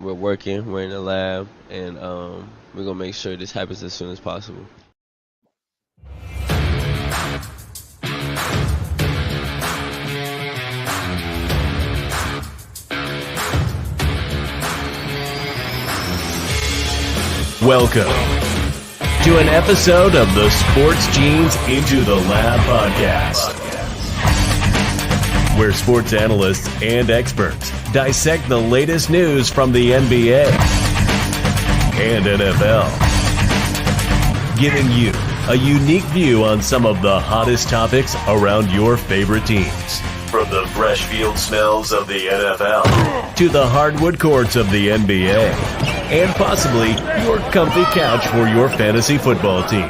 we're working, we're in the lab, and we're gonna make sure this happens as soon as possible. Welcome to an episode of the Sports Genes Into the Lab podcast, where sports analysts and experts dissect the latest news from the NBA and NFL, giving you a unique view on some of the hottest topics around your favorite teams. From the fresh field smells of the NFL to the hardwood courts of the NBA, and possibly your comfy couch for your fantasy football team.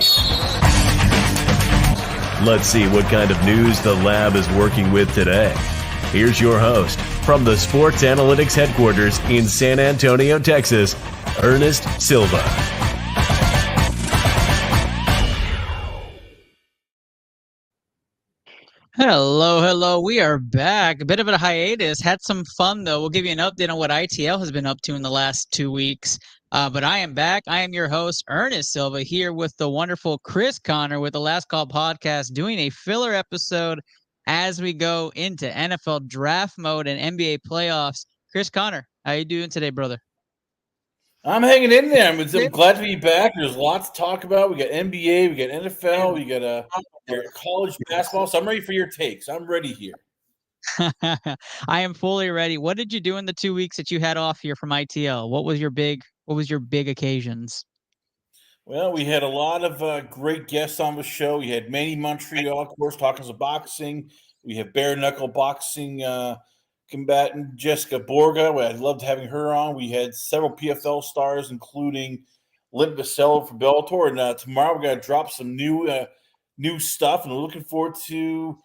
Let's see what kind of news the lab is working with today. Here's your host from the Sports Analytics headquarters in San Antonio, Texas, Ernest Silva. Hello. We are back. A bit of a hiatus. Had some fun, though. We'll give you an update on what ITL has been up to in the last 2 weeks. But I am back. I am your host, Ernest Silva, here with the wonderful Chris Connor with the Last Call podcast, doing a filler episode as we go into NFL draft mode and NBA playoffs. Chris Connor, how you doing today, brother? I'm hanging in there. I'm glad to be back. There's lots to talk about. We got NBA, we got NFL, we got college basketball. So I'm ready for your takes. I'm ready here. I am fully ready. What did you do in the 2 weeks that you had off here from ITL? What was your big occasions? Well, we had a lot of great guests on the show. We had Manny Montreal, of course, talking some boxing. We have bare knuckle boxing combatant Jessica Borga. I loved having her on. We had several PFL stars, including Limp Vasello from Bellator. And tomorrow we're going to drop some new stuff, and we're looking forward to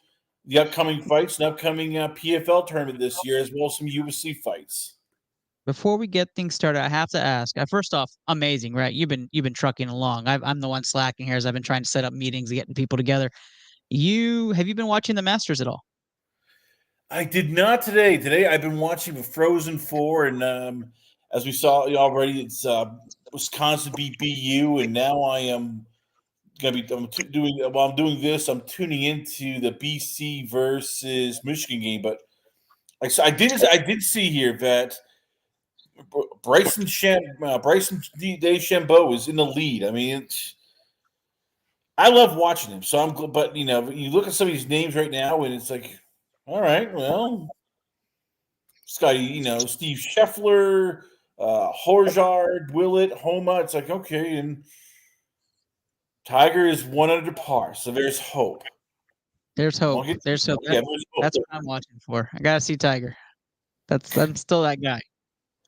the upcoming fights and upcoming PFL tournament this year, as well as some UFC fights. Before we get things started, I have to ask. First off, amazing, right? You've been trucking along. I'm the one slacking here as I've been trying to set up meetings and getting people together. Have you been watching the Masters at all? I did not today. Today I've been watching the Frozen Four, and as we saw already, it's Wisconsin beat BU, and now I am going to be doing. While I'm doing this, I'm tuning into the BC versus Michigan game. But I did see here that Bryson DeChambeau is in the lead. I mean, I love watching him. So but you look at some of these names right now, and it's like, all right, well, this guy, Steve Scheffler, Horjard, Willett, Homa. It's like, okay, and Tiger is 1 under par, so there's hope. There's hope. There's hope. Yeah, there's hope. That's what I'm watching for. I gotta see Tiger. I'm still that guy.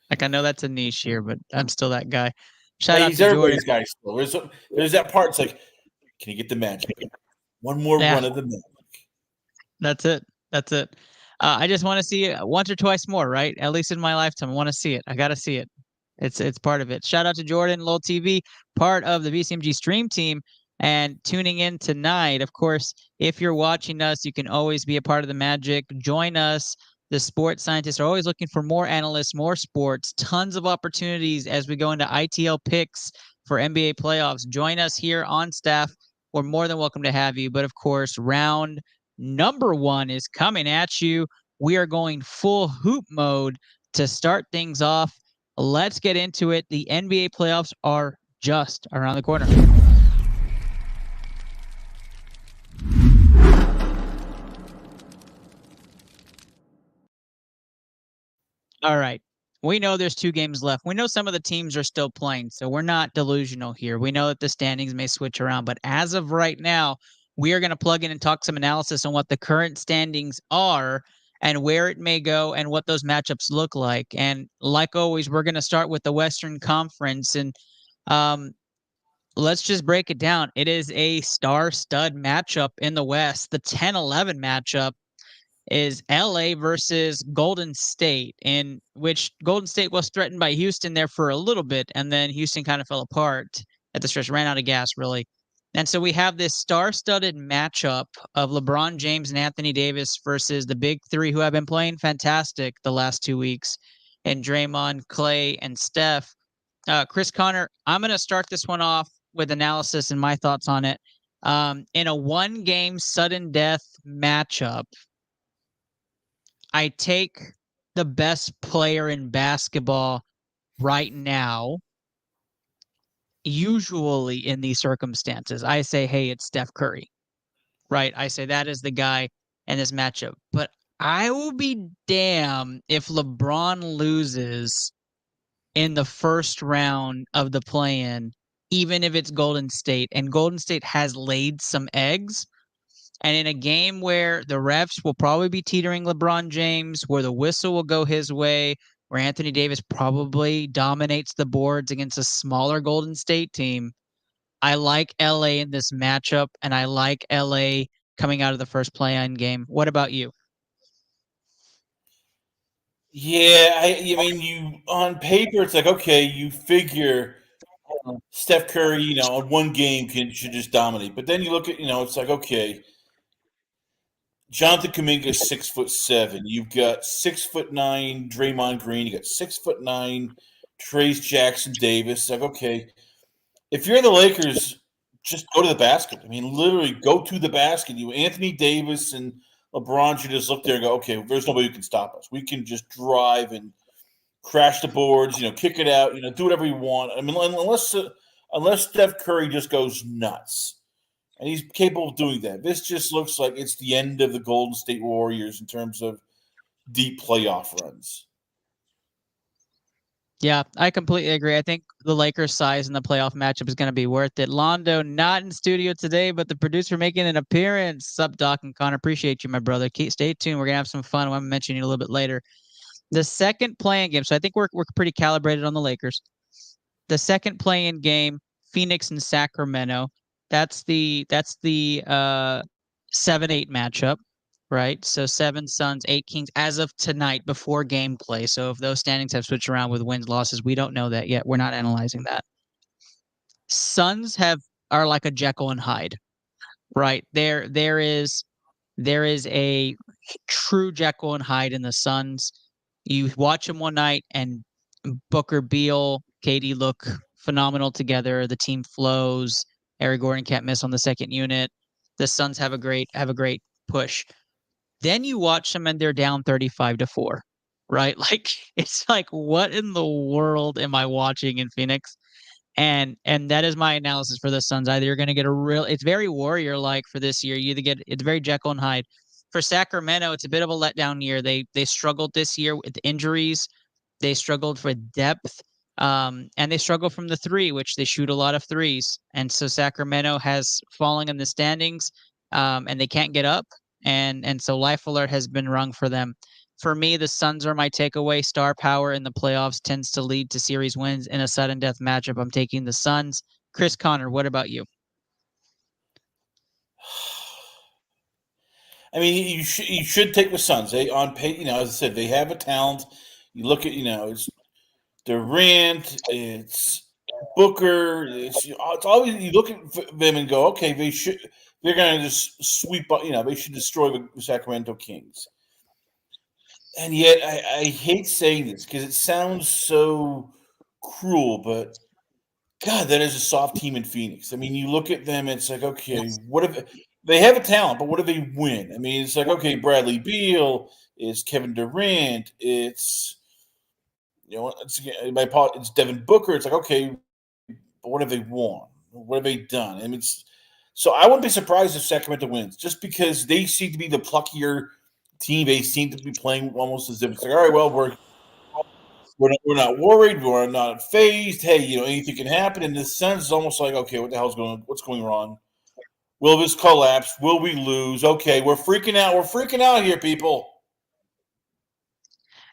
Like, I know that's a niche here, but I'm still that guy. Shout out to Jordan. Guy still. There's that part. It's like, can you get the magic? One more run of the magic. That's it. I just want to see it once or twice more, right? At least in my lifetime, I want to see it. I got to see it. It's part of it. Shout out to Jordan, Lowell TV, part of the BCMG stream team, and tuning in tonight. Of course, if you're watching us, you can always be a part of the magic. Join us. The sports scientists are always looking for more analysts, more sports, tons of opportunities as we go into ITL picks for NBA playoffs. Join us here on staff. We're more than welcome to have you. But of course, round number 1 is coming at you. We are going full hoop mode to start things off. Let's get into it. The NBA playoffs are just around the corner. All right. We know there's 2 games left. We know some of the teams are still playing, so we're not delusional here. We know that the standings may switch around, but as of right now, we are going to plug in and talk some analysis on what the current standings are and where it may go and what those matchups look like. And like always, we're going to start with the Western Conference, and let's just break it down. It is a star-stud matchup in the West. The 10-11 matchup is LA versus Golden State, in which Golden State was threatened by Houston there for a little bit, and then Houston kind of fell apart at the stretch, ran out of gas, really. And so we have this star-studded matchup of LeBron James and Anthony Davis versus the big three who have been playing fantastic the last 2 weeks. and Draymond, Clay, and Steph. Chris Connor, I'm going to start this one off with analysis and my thoughts on it. In a one-game sudden death matchup, I take the best player in basketball right now. Usually in these circumstances, I say, hey, it's Steph Curry, right? I say that is the guy in this matchup. But I will be damned if LeBron loses in the first round of the play-in, even if it's Golden State. And Golden State has laid some eggs. And in a game where the refs will probably be teetering LeBron James, where the whistle will go his way, where Anthony Davis probably dominates the boards against a smaller Golden State team, I like LA in this matchup, and I like LA coming out of the first play-in game. What about you? Yeah, I mean, you on paper, it's like okay, you figure Steph Curry, on one game should just dominate, but then you look at, it's like okay, Jonathan Kuminga is 6'7". You've got 6'9" Draymond Green. You got 6'9" Trey Jackson Davis. It's like okay, if you're the Lakers, just go to the basket. I mean, literally go to the basket. You Anthony Davis and LeBron should just look there and go, okay, there's nobody who can stop us. We can just drive and crash the boards, kick it out, do whatever you want. I mean, unless Steph Curry just goes nuts, and he's capable of doing that. This just looks like it's the end of the Golden State Warriors in terms of deep playoff runs. Yeah, I completely agree. I think the Lakers' size in the playoff matchup is going to be worth it. Londo, not in studio today, but the producer making an appearance. Sup, Doc and Connor? Appreciate you, my brother. Stay tuned. We're going to have some fun. I'm going to mention you a little bit later. The second play-in game. So I think we're pretty calibrated on the Lakers. The second play-in game, Phoenix and Sacramento. That's the 7-8 matchup, right? So 7 Suns, 8 Kings as of tonight before gameplay. So if those standings have switched around with wins, losses, we don't know that yet. We're not analyzing that. Suns are like a Jekyll and Hyde, right? There is a true Jekyll and Hyde in the Suns. You watch them one night and Booker, Beal, KD look phenomenal together. The team flows. Eric Gordon can't miss on the second unit. The Suns have a great push. Then you watch them and they're down 35-4, right? Like it's like, what in the world am I watching in Phoenix? And that is my analysis for the Suns. Either you're going to get it's very Warrior like for this year. You either it's very Jekyll and Hyde. For Sacramento, it's a bit of a letdown year. They struggled this year with injuries. They struggled for depth. And they struggle from the three, which they shoot a lot of threes. And so Sacramento has fallen in the standings, and they can't get up. And so life alert has been rung for them. For me, the Suns are my takeaway. Star power in the playoffs tends to lead to series wins. In a sudden death matchup, I'm taking the Suns. Chris Connor, what about you? I mean, you should take the Suns. They on pay, as I said, they have a talent. You look at, it's Durant, it's Booker. It's always you look at them and go, okay, they're going to just sweep. They should destroy the Sacramento Kings. And yet, I hate saying this because it sounds so cruel, but God, that is a soft team in Phoenix. I mean, you look at them, it's like, okay, what if they have a talent, but what do they win? I mean, it's like, okay, Bradley Beal, it's Kevin Durant, it's it's Devin Booker. It's like, okay, but what have they won? What have they done? I mean, so I wouldn't be surprised if Sacramento wins, just because they seem to be the pluckier team. They seem to be playing almost as if it's like, all right, well, we're not worried. We're not phased. Hey, anything can happen. In this sense, it's almost like, okay, what's going wrong? Will this collapse? Will we lose? Okay, we're freaking out. We're freaking out here, people.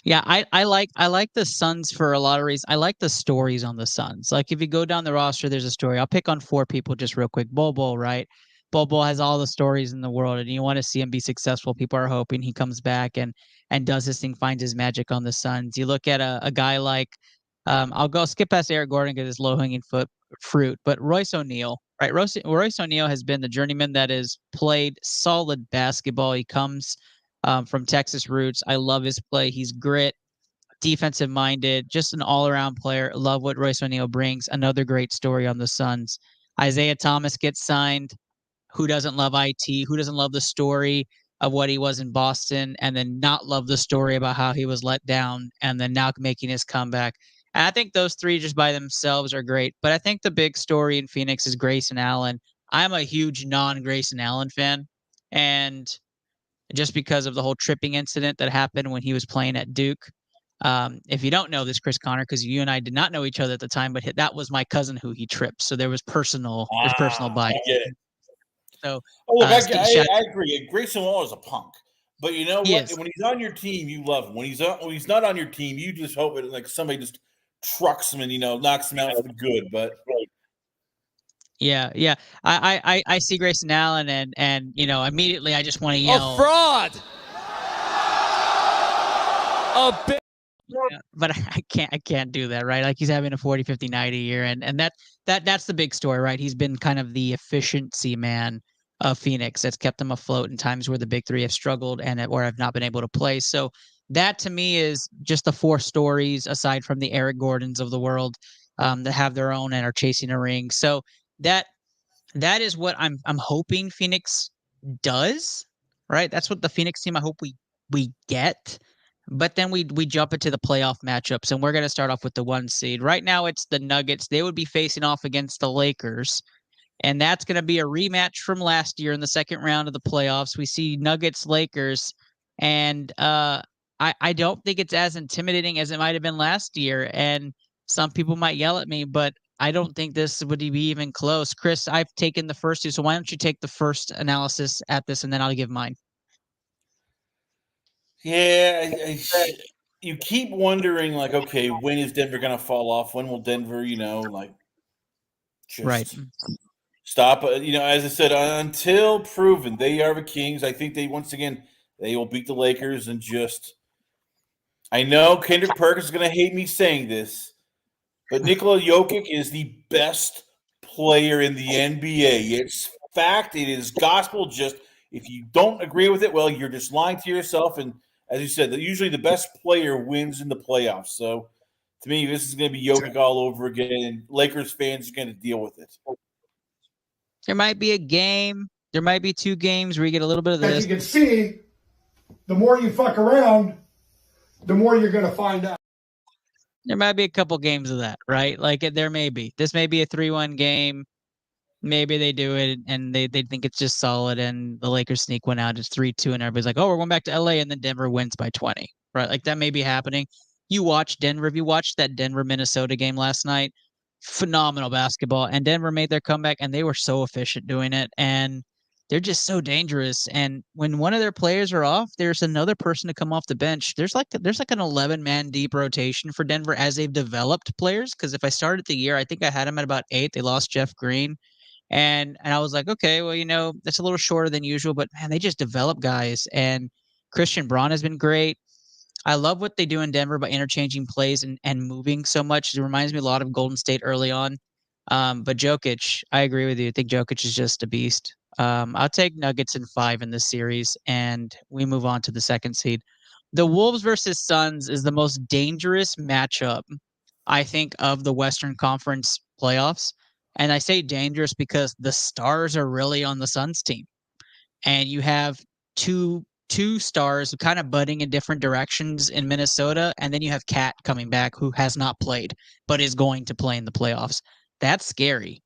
Yeah, I like the Suns for a lot of reasons. I like the stories on the Suns. Like if you go down the roster, there's a story. I'll pick on 4 people just real quick. Bobo, right? Bobo has all the stories in the world, and you want to see him be successful. People are hoping he comes back and does his thing, finds his magic on the Suns. You look at a guy like I'll go skip past Eric Gordon because it's low hanging fruit, but Royce O'Neal, right? Royce O'Neal has been the journeyman that has played solid basketball. He comes from Texas roots. I love his play. He's grit. defensive minded, just an all around player. Love what Royce O'Neal brings. Another great story on the Suns. Isaiah Thomas gets signed. Who doesn't love IT? Who doesn't love the story of what he was in Boston and then not love the story about how he was let down and then now making his comeback? And I think those three just by themselves are great. But I think the big story in Phoenix is Grayson Allen. I'm a huge non-Grayson Allen fan. And just because of the whole tripping incident that happened when he was playing at Duke. If you don't know this, Chris Connor, because you and I did not know each other at the time, but that was my cousin who he tripped. So there's personal bias. I get it. So, look, I agree. Grayson Waller is a punk, but you know what? Is. When he's on your team, you love him. When he's not on your team, you just hope it like somebody just trucks him and knocks him out for the good. But yeah. I see Grayson Allen and immediately I just want to yell a fraud. But I can't do that, right? Like he's having a 40, 50, 90 year and that's the big story, right? He's been kind of the efficiency man of Phoenix that's kept them afloat in times where the big three have struggled and where I've not been able to play. So that to me is just the four stories aside from the Eric Gordons of the world that have their own and are chasing a ring. So that is what I'm hoping Phoenix does, right? That's what the Phoenix team I hope we get. But then we jump into the playoff matchups, and we're going to start off with the 1 seed. Right now, it's the Nuggets. They would be facing off against the Lakers, and that's going to be a rematch from last year in the second round of the playoffs. We see Nuggets-Lakers, and I don't think it's as intimidating as it might have been last year, and some people might yell at me, but I don't think this would be even close. Chris, I've taken the first two, so why don't you take the first analysis at this, and then I'll give mine. Yeah, you keep wondering, like, okay, when is Denver going to fall off? When will Denver, just stop? As I said, until proven, they are the Kings. I think they will beat the Lakers and just. I know Kendrick Perkins is going to hate me saying this, but Nikola Jokic is the best player in the NBA. It's fact. It is gospel. Just if you don't agree with it, well, you're just lying to yourself. And as you said, usually the best player wins in the playoffs. So to me, this is going to be Jokic all over again, and Lakers fans are going to deal with it. There might be a game. There might be 2 games where you get a little bit of this. As you can see, the more you fuck around, the more you're going to find out. There might be a couple games of that, right? Like there may be. This may be a 3-1 game. Maybe they do it and they think it's just solid and the Lakers sneak one out. It's 3-2 and everybody's like, oh, we're going back to LA and then Denver wins by 20, right? Like that may be happening. You watch Denver. If you watched that Denver-Minnesota game last night, phenomenal basketball. And Denver made their comeback and they were so efficient doing it. And they're just so dangerous. And when one of their players are off, there's another person to come off the bench. There's like an 11-man deep rotation for Denver as they've developed players. Because if I started the year, I think I had them at about 8. They lost Jeff Green. And I was like, okay, well, that's a little shorter than usual, but man, they just develop guys. And Christian Braun has been great. I love what they do in Denver by interchanging plays and moving so much. It reminds me a lot of Golden State early on. But Jokic, I agree with you. I think Jokic is just a beast. I'll take Nuggets in 5 in this series, and we move on to the 2nd seed. The Wolves versus Suns is the most dangerous matchup, I think, of the Western Conference playoffs. And I say dangerous because the stars are really on the Suns team. And you have two stars kind of budding in different directions in Minnesota. And then you have Cat coming back who has not played, but is going to play in the playoffs. That's scary.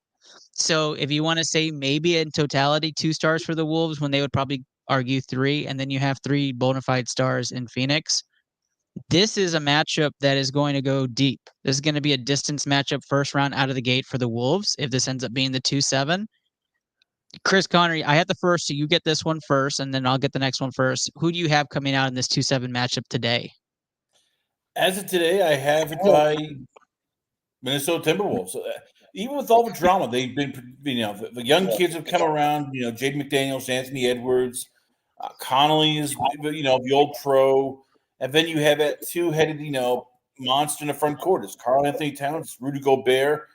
So if you want to say maybe in totality 2 stars for the Wolves when they would probably argue 3, and then you have 3 bona fide stars in Phoenix, this is a matchup that is going to go deep. This is going to be a distance matchup first round out of the gate for the Wolves if this ends up being the 2-7. Chris Connery, I had the first, so you get this one first, and then I'll get the next one first. Who do you have coming out in this 2-7 matchup today? As of today, I have it by Minnesota Timberwolves. Even with all the drama, they've been, the young kids have come around, Jaden McDaniels, Anthony Edwards, Connolly is, the old pro. And then you have that 2-headed, monster in the front court. It's Karl Anthony Towns, Rudy Gobert.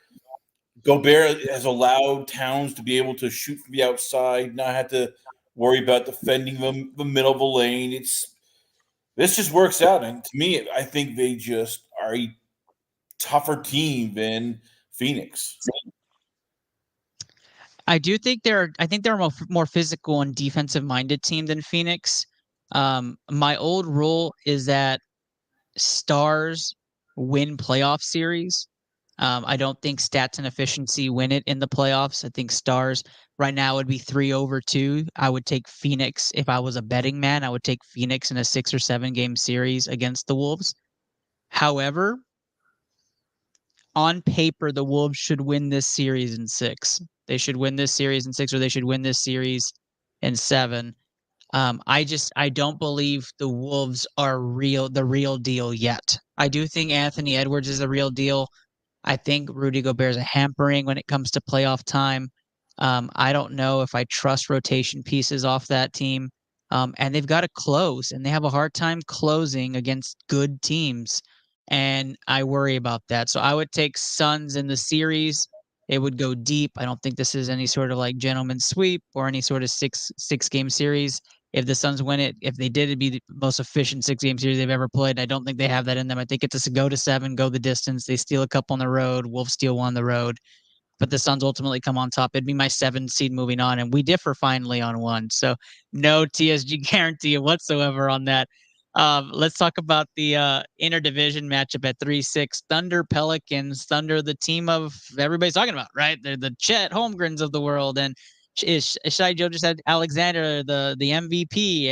Gobert has allowed Towns to be able to shoot from the outside, not have to worry about defending the middle of the lane. this just works out. And to me, I think they just are a tougher team than Phoenix. I think they're a more physical and defensive minded team than Phoenix. My old rule is that stars win playoff series. I don't think stats and efficiency win it in the playoffs. I think stars right now would be 3-2. I would take Phoenix if I was a betting man. I would take Phoenix in a 6 or 7 game series against the Wolves. However, on paper, the Wolves should win this series in 6. They should win this series in 6, or they should win this series in 7. I don't believe the Wolves are the real deal yet. I do think Anthony Edwards is the real deal. I think Rudy Gobert is a hampering when it comes to playoff time. I don't know if I trust rotation pieces off that team. And they've got to close, and they have a hard time closing against good teams. And I worry about that. So I would take Suns in the series. It would go deep. I don't think this is any sort of like gentleman's sweep or any sort of six game series. If the Suns win it, if they did, it'd be the most efficient 6 game series they've ever played. I don't think they have that in them. I think it's a go to 7, go the distance. They steal a couple on the road. Wolves steal one on the road. But the Suns ultimately come on top. It'd be my 7 seed moving on, and we differ finally on one. So no TSG guarantee whatsoever on that. Let's talk about the interdivision matchup at 3-6. Thunder Pelicans. Thunder, the team of everybody's talking about, right? They're the Chet Holmgrens of the world, and Shai Gilgeous-Alexander, the MVP,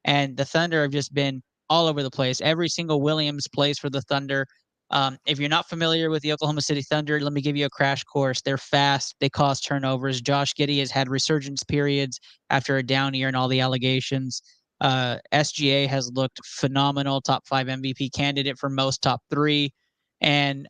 and the Thunder have just been all over the place. Every single Williams plays for the Thunder. If you're not familiar with the Oklahoma City Thunder, let me give you a crash course. They're fast. They cause turnovers. Josh Giddey has had resurgence periods after a down year and all the allegations. SGA has looked phenomenal, top 5 MVP candidate for most, top 3. And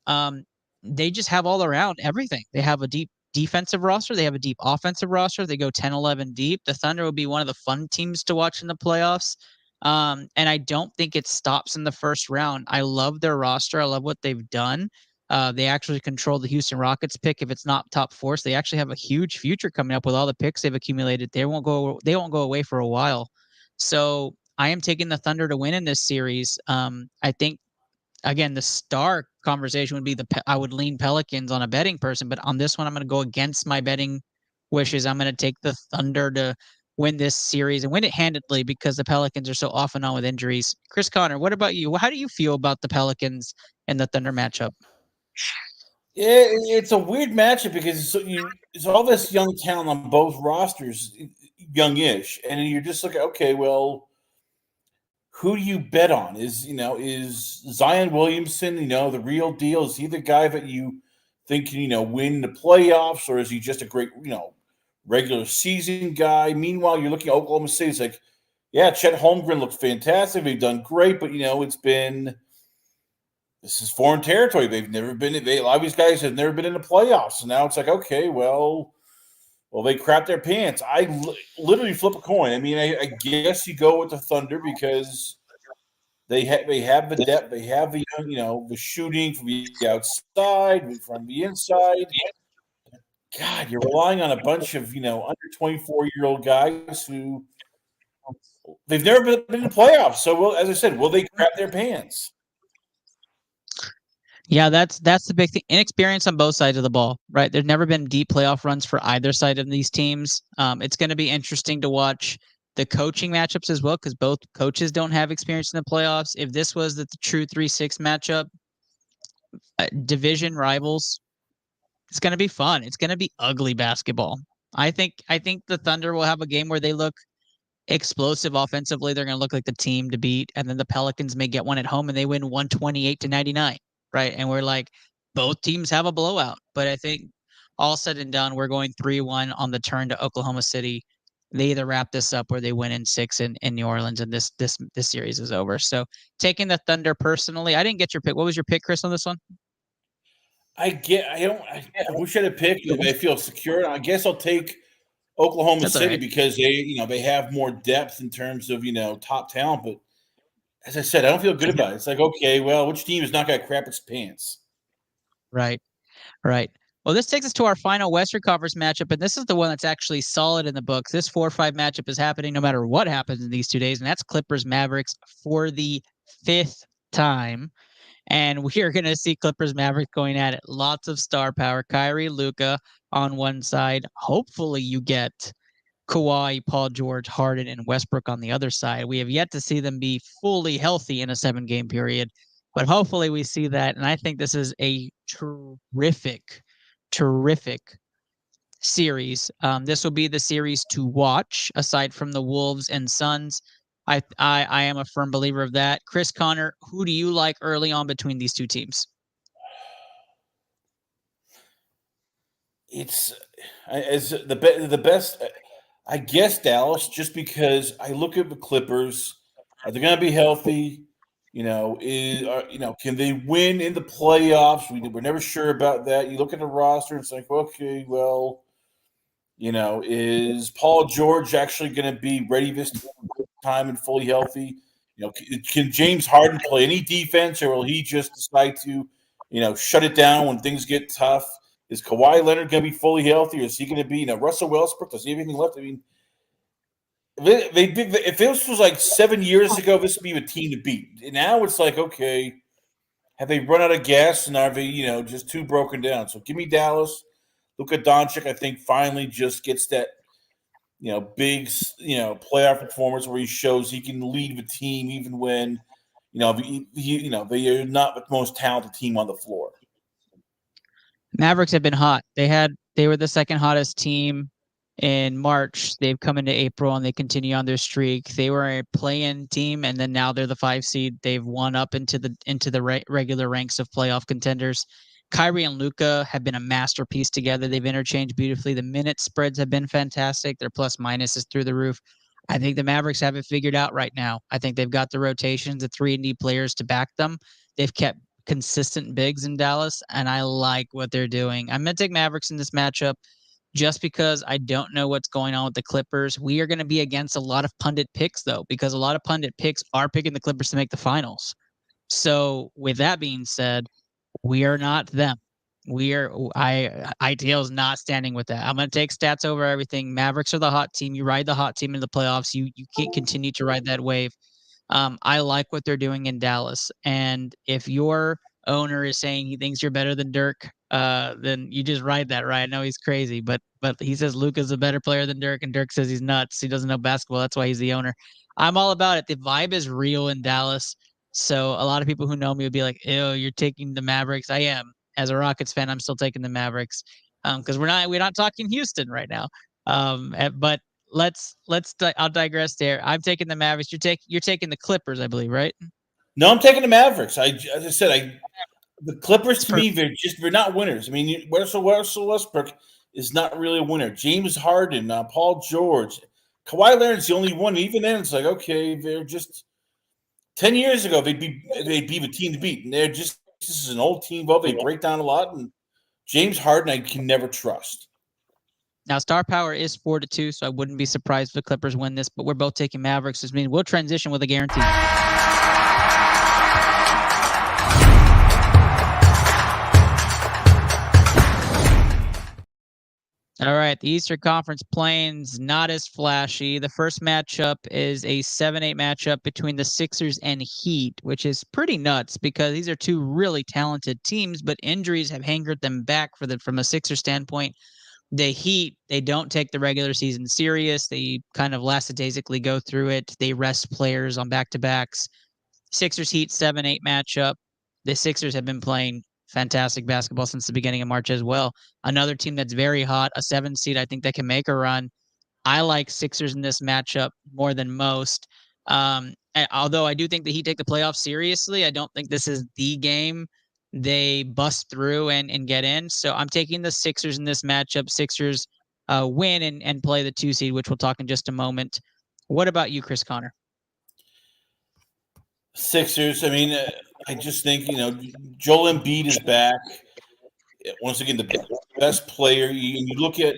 they just have all around everything. They have a deep defensive roster. They have a deep offensive roster. They go 10-11 deep. The Thunder will be one of the fun teams to watch in the playoffs. And I don't think it stops in the first round. I love their roster. I love what they've done. They actually control the Houston Rockets pick. If it's not top 4, so they actually have a huge future coming up with all the picks they've accumulated. They won't go away for a while. So I am taking the Thunder to win in this series. I think, again, the star conversation would be I would lean Pelicans on a betting person, but on this one, I'm going to go against my betting wishes. I'm going to take the Thunder to win this series and win it handedly because the Pelicans are so off and on with injuries. Chris Connor, what about you? How do you feel about the Pelicans and the Thunder matchup? Yeah, it's a weird matchup because it's all this young talent on both rosters, youngish, and you're just looking, okay, well, who do you bet on? Is Zion Williamson, the real deal? Is he the guy that you think can, win the playoffs, or is he just a great, regular season guy? Meanwhile, you're looking at Oklahoma City. It's like, yeah, Chet Holmgren looked fantastic. They've done great, but this is foreign territory. They've never been. A lot of these guys have never been in the playoffs, and now it's like, okay, well, they crap their pants. I literally flip a coin. I mean, I guess you go with the Thunder because they have the depth, they have the the shooting from the outside, from the inside. God, you're relying on a bunch of under 24-year-old guys who they've never been in the playoffs. So, as I said, will they crap their pants? Yeah, that's the big thing. Inexperience on both sides of the ball, right? There's never been deep playoff runs for either side of these teams. It's going to be interesting to watch the coaching matchups as well because both coaches don't have experience in the playoffs. If this was the true 3-6 matchup, division rivals, it's going to be fun. It's going to be ugly basketball. I think the Thunder will have a game where they look explosive offensively. They're going to look like the team to beat, and then the Pelicans may get one at home and they win 128-99. Right. And we're like, both teams have a blowout. But I think all said and done, we're going 3-1 on the turn to Oklahoma City. They either wrap this up or they win in 6 in New Orleans, and this series is over. So taking the Thunder personally, I didn't get your pick. What was your pick, Chris, on this one? I wish I had picked, but I feel secure. I guess I'll take Oklahoma City because they have more depth in terms of top talent. But as I said, I don't feel good about it. It's like, okay, well, which team is not going to crap its pants? Right. Well, Well, this takes us to our final Western Conference matchup, and this is the one that's actually solid in the books. This 4-5 matchup is happening no matter what happens in these 2 days, and that's Clippers Mavericks for the 5th time. And we are going to see Clippers Mavericks going at it. Lots of star power. Kyrie, Luka on one side. Hopefully you get Kawhi, Paul George, Harden, and Westbrook on the other side. We have yet to see them be fully healthy in a 7-game period, but hopefully we see that. And I think this is a terrific series. This will be the series to watch aside from the Wolves and Suns. I am a firm believer of that. Chris Connor, who do you like early on between these two teams? It's as the best. I guess Dallas, just because I look at the Clippers. Are they going to be healthy? Can they win in the playoffs? We're never sure about that. You look at the roster, and it's like, okay, well, is Paul George actually going to be ready this time and fully healthy? Can James Harden play any defense, or will he just decide to, shut it down when things get tough? Is Kawhi Leonard going to be fully healthy, or is he going to be, Russell Westbrook? Does he have anything left? I mean, if this was like 7 years ago, this would be a team to beat. Now it's like, okay, have they run out of gas, and are they, just too broken down? So give me Dallas. Luka Doncic, I think, finally just gets that, big, playoff performance where he shows he can lead the team even when, they are not the most talented team on the floor. Mavericks have been hot. They were the second hottest team in March. They've come into April and they continue on their streak. They were a play-in team, and then now they're the 5 seed. They've won up into the regular ranks of playoff contenders. Kyrie and Luka have been a masterpiece together. They've interchanged beautifully. The minute spreads have been fantastic. Their plus minus is through the roof. I think the Mavericks have it figured out right now. I think they've got the rotations, the 3-and-D players to back them. They've kept consistent bigs in Dallas, and I like what they're doing. I'm going to take Mavericks in this matchup just because I don't know what's going on with the Clippers. We are going to be against a lot of pundit picks, though, because a lot of pundit picks are picking the Clippers to make the finals. So with that being said, we are not them. ITL is not standing with that. I'm going to take stats over everything. Mavericks are the hot team. You ride the hot team in the playoffs. You can't continue to ride that wave. I like what they're doing in Dallas. And if your owner is saying he thinks you're better than Dirk, then you just ride that, right? I know he's crazy, but he says Luka's a better player than Dirk, and Dirk says he's nuts. He doesn't know basketball. That's why he's the owner. I'm all about it. The vibe is real in Dallas. So a lot of people who know me would be like, ew, you're taking the Mavericks. I am. As a Rockets fan, I'm still taking the Mavericks. Because we're not talking Houston right now. But I'll digress there. I'm taking the Mavericks. You're taking the Clippers, I believe, right? No, I'm taking the Mavericks. As I said, the Clippers to me, they're not winners. I mean, Russell Westbrook is not really a winner. James Harden, Paul George, Kawhi Leonard's the only one. Even then, it's like, okay, they're just 10 years ago they'd be the team to beat, and this is an old team. Well, they break down a lot, and James Harden I can never trust. Now, star power is 4-2, so I wouldn't be surprised if the Clippers win this, but we're both taking Mavericks. This means we'll transition with a guarantee. All right, the Eastern Conference Plains, not as flashy. The first matchup is a 7-8 matchup between the Sixers and Heat, which is pretty nuts because these are two really talented teams, but injuries have hangered them back from a Sixers standpoint. The Heat, they don't take the regular season serious. They kind of lackadaisically go through it. They rest players on back-to-backs. Sixers Heat 7-8 matchup. The Sixers have been playing fantastic basketball since the beginning of March as well. Another team that's very hot, a 7 seed, I think that can make a run. I like Sixers in this matchup more than most. Although I do think the Heat take the playoffs seriously, I don't think this is the game they bust through and get in. So I'm taking the Sixers in this matchup. Sixers win and play the 2 seed, which we'll talk in just a moment. What about you, Chris Connor? Sixers. I mean, I just think, Joel Embiid is back. Once again, the best player. You look at,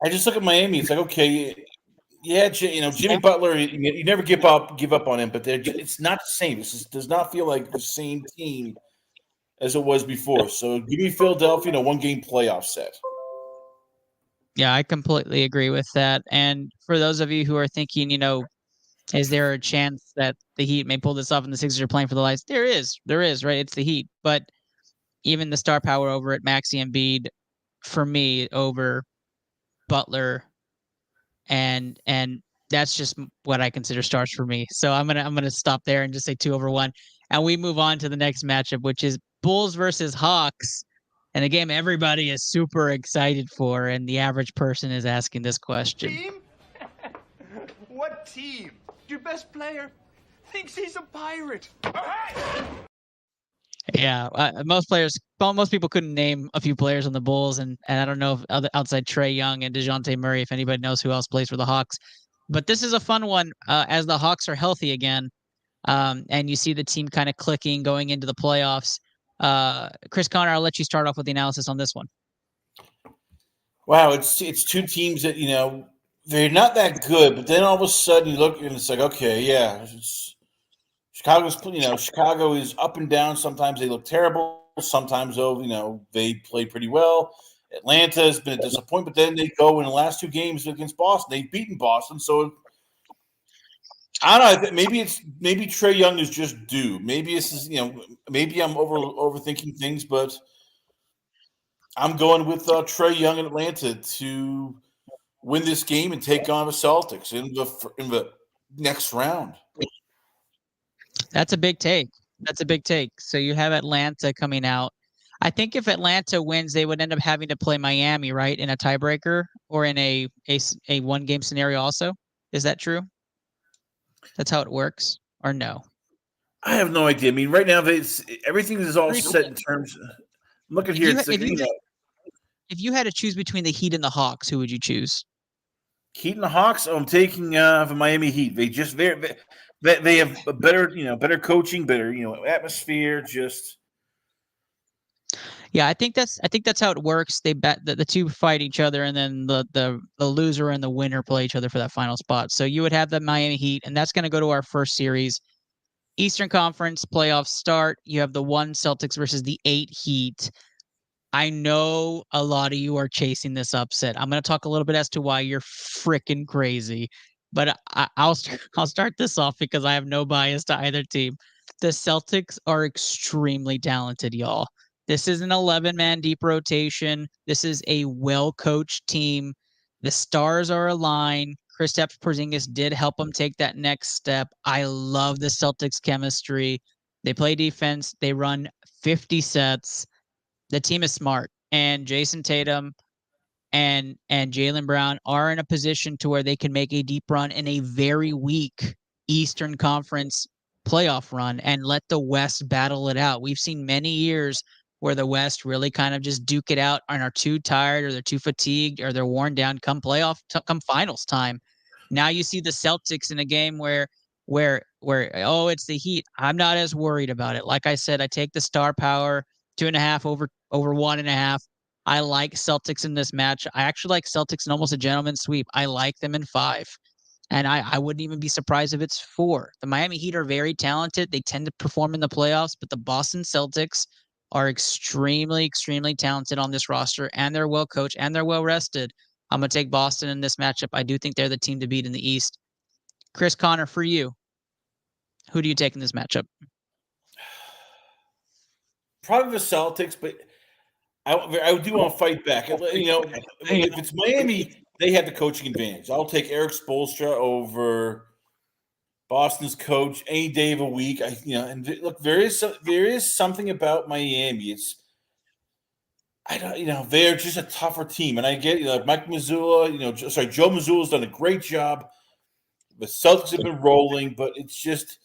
I just look at Miami. It's like, okay, yeah, Jimmy Butler. You never give up on him, but it's not the same. Does not feel like the same team as it was before. So give me Philadelphia in a one-game playoff set. Yeah, I completely agree with that. And for those of you who are thinking, is there a chance that the Heat may pull this off and the Sixers are playing for the lights? There is, right? It's the Heat. But even the star power over at Maxey Embiid, for me, over Butler, and that's just what I consider stars for me. So I'm gonna stop there and just say 2/1, and we move on to the next matchup, which is Bulls versus Hawks, and a game everybody is super excited for, and the average person is asking this question. Team? What team? Your best player thinks he's a pirate. Yeah, most people couldn't name a few players on the Bulls, and I don't know if outside Trey Young and DeJounte Murray, if anybody knows who else plays for the Hawks. But this is a fun one as the Hawks are healthy again, and you see the team kind of clicking going into the playoffs. Chris Connor, I'll let you start off with the analysis on this one. Wow, it's two teams that they're not that good, but then all of a sudden you look and it's like, okay, yeah, Chicago is up and down. Sometimes they look terrible. Sometimes, they play pretty well. Atlanta has been a disappointment. But then they go in the last two games against Boston. They've beaten Boston. So I don't know. Maybe Trey Young is just due. Maybe this is maybe I'm overthinking things, but I'm going with Trey Young in Atlanta to win this game and take on the Celtics in the next round. That's a big take. So you have Atlanta coming out. I think if Atlanta wins, they would end up having to play Miami, right, in a tiebreaker or in a one-game scenario also. Is that true? That's how it works, or no? I have no idea. I mean, right now, everything is all set in terms of – look at here. If you had to choose between the Heat and the Hawks, who would you choose? Heat and the Hawks? I'm taking the Miami Heat. They have a better coaching, better atmosphere. Yeah, I think that's how it works. They bet the two fight each other, and then the loser and the winner play each other for that final spot. So you would have the Miami Heat, and that's going to go to our first series. Eastern Conference playoffs start. You have the 1 Celtics versus the 8 Heat. I know a lot of you are chasing this upset. I'm going to talk a little bit as to why you're freaking crazy, but I'll start this off because I have no bias to either team. The Celtics are extremely talented, y'all. This is an 11-man deep rotation. This is a well-coached team. The stars are aligned. Kristaps Porzingis did help them take that next step. I love the Celtics chemistry. They play defense. They run 50 sets. The team is smart. And Jason Tatum and Jaylen Brown are in a position to where they can make a deep run in a very weak Eastern Conference playoff run and let the West battle it out. We've seen many years where the West really kind of just duke it out and are too tired or they're too fatigued or they're worn down come finals time. Now you see the Celtics in a game where it's the Heat. I'm not as worried about it. Like I said, I take the star power 2.5 over 1.5. I like Celtics in this match. I actually like Celtics in almost a gentleman's sweep. I like them in 5. And I wouldn't even be surprised if it's 4. The Miami Heat are very talented. They tend to perform in the playoffs, but the Boston Celtics are extremely, extremely talented on this roster, and they're well coached and they're well rested. I'm going to take Boston in this matchup. I do think they're the team to beat in the East. Chris Connor, for you, who do you take in this matchup? Probably the Celtics, but I do want to fight back. If it's Miami, they have the coaching advantage. I'll take Eric Spoelstra over Boston's coach any day of a week. Look, there is something about Miami. They're just a tougher team, and I get Mike Mazzulla. Joe Mazzulla's done a great job. The Celtics have been rolling, but it's just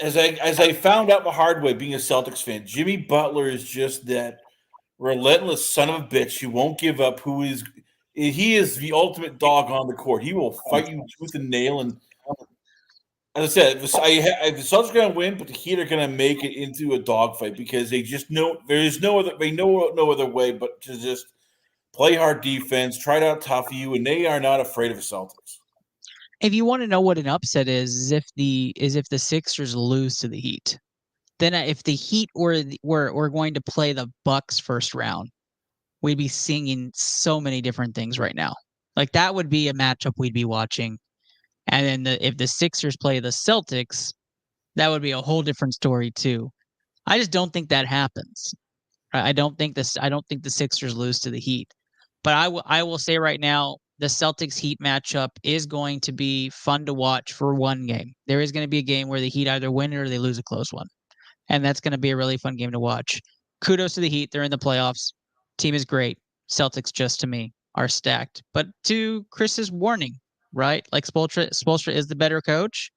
as I found out the hard way being a Celtics fan, Jimmy Butler is just that relentless son of a bitch who won't give up. He is the ultimate dog on the court. He will fight you tooth and nail. And as I said, the Celtics are going to win, but the Heat are going to make it into a dogfight because they just know no other way but to just play hard defense, try to out tough you, and they are not afraid of the Celtics. If you want to know what an upset is if the Sixers lose to the Heat. then if the Heat were going to play the Bucks first round, we'd be singing so many different things right now. Like that would be a matchup we'd be watching. And then if the Sixers play the Celtics, that would be a whole different story too. I just don't think that happens. I don't think the Sixers lose to the Heat. But I will say right now, the Celtics Heat matchup is going to be fun to watch for one game. There is going to be a game where the Heat either win or they lose a close one. And that's going to be a really fun game to watch. Kudos to the Heat. They're in the playoffs. Team is great. Celtics, just to me, are stacked. But to Chris's warning, right? Like Spoelstra is the better coach.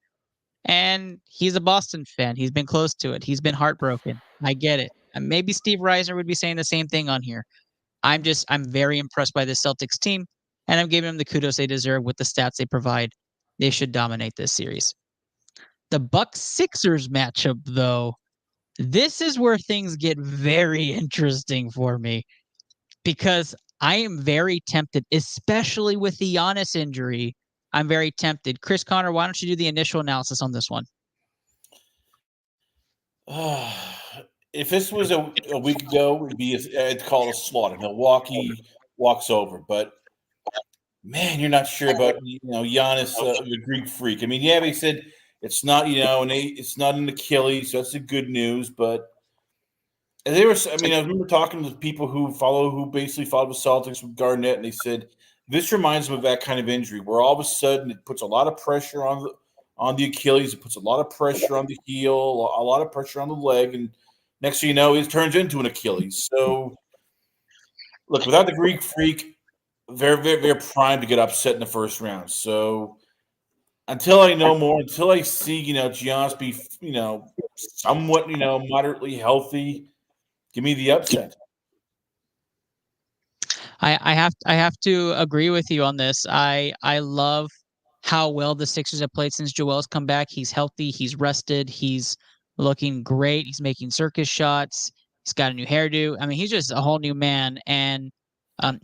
And he's a Boston fan. He's been close to it. He's been heartbroken. I get it. And maybe Steve Reiser would be saying the same thing on here. I'm very impressed by the Celtics team, and I'm giving them the kudos they deserve with the stats they provide. They should dominate this series. The Bucks Sixers matchup, though, this is where things get very interesting for me because I am very tempted, especially with the Giannis injury. I'm very tempted. Chris Connor, why don't you do the initial analysis on this one? If this was a week ago, it'd call it a slaughter. Milwaukee walks over, but man, you're not sure about Giannis, the Greek freak. I mean, yeah, they said it's not it's not an Achilles, so that's the good news. But I remember talking to people who basically follow the Celtics with Garnett, and they said this reminds them of that kind of injury where all of a sudden it puts a lot of pressure on the Achilles, it puts a lot of pressure on the heel, a lot of pressure on the leg, and next thing you know, it turns into an Achilles. So, look, without the Greek freak, they're primed to get upset in the first round. So, until I know more, until I see Giannis be somewhat moderately healthy, give me the upset. I have to agree with you on this. I love how well the Sixers have played since Joel's come back. He's healthy. He's rested. He's looking great. He's making circus shots. He's got a new hairdo. I mean, he's just a whole new man, and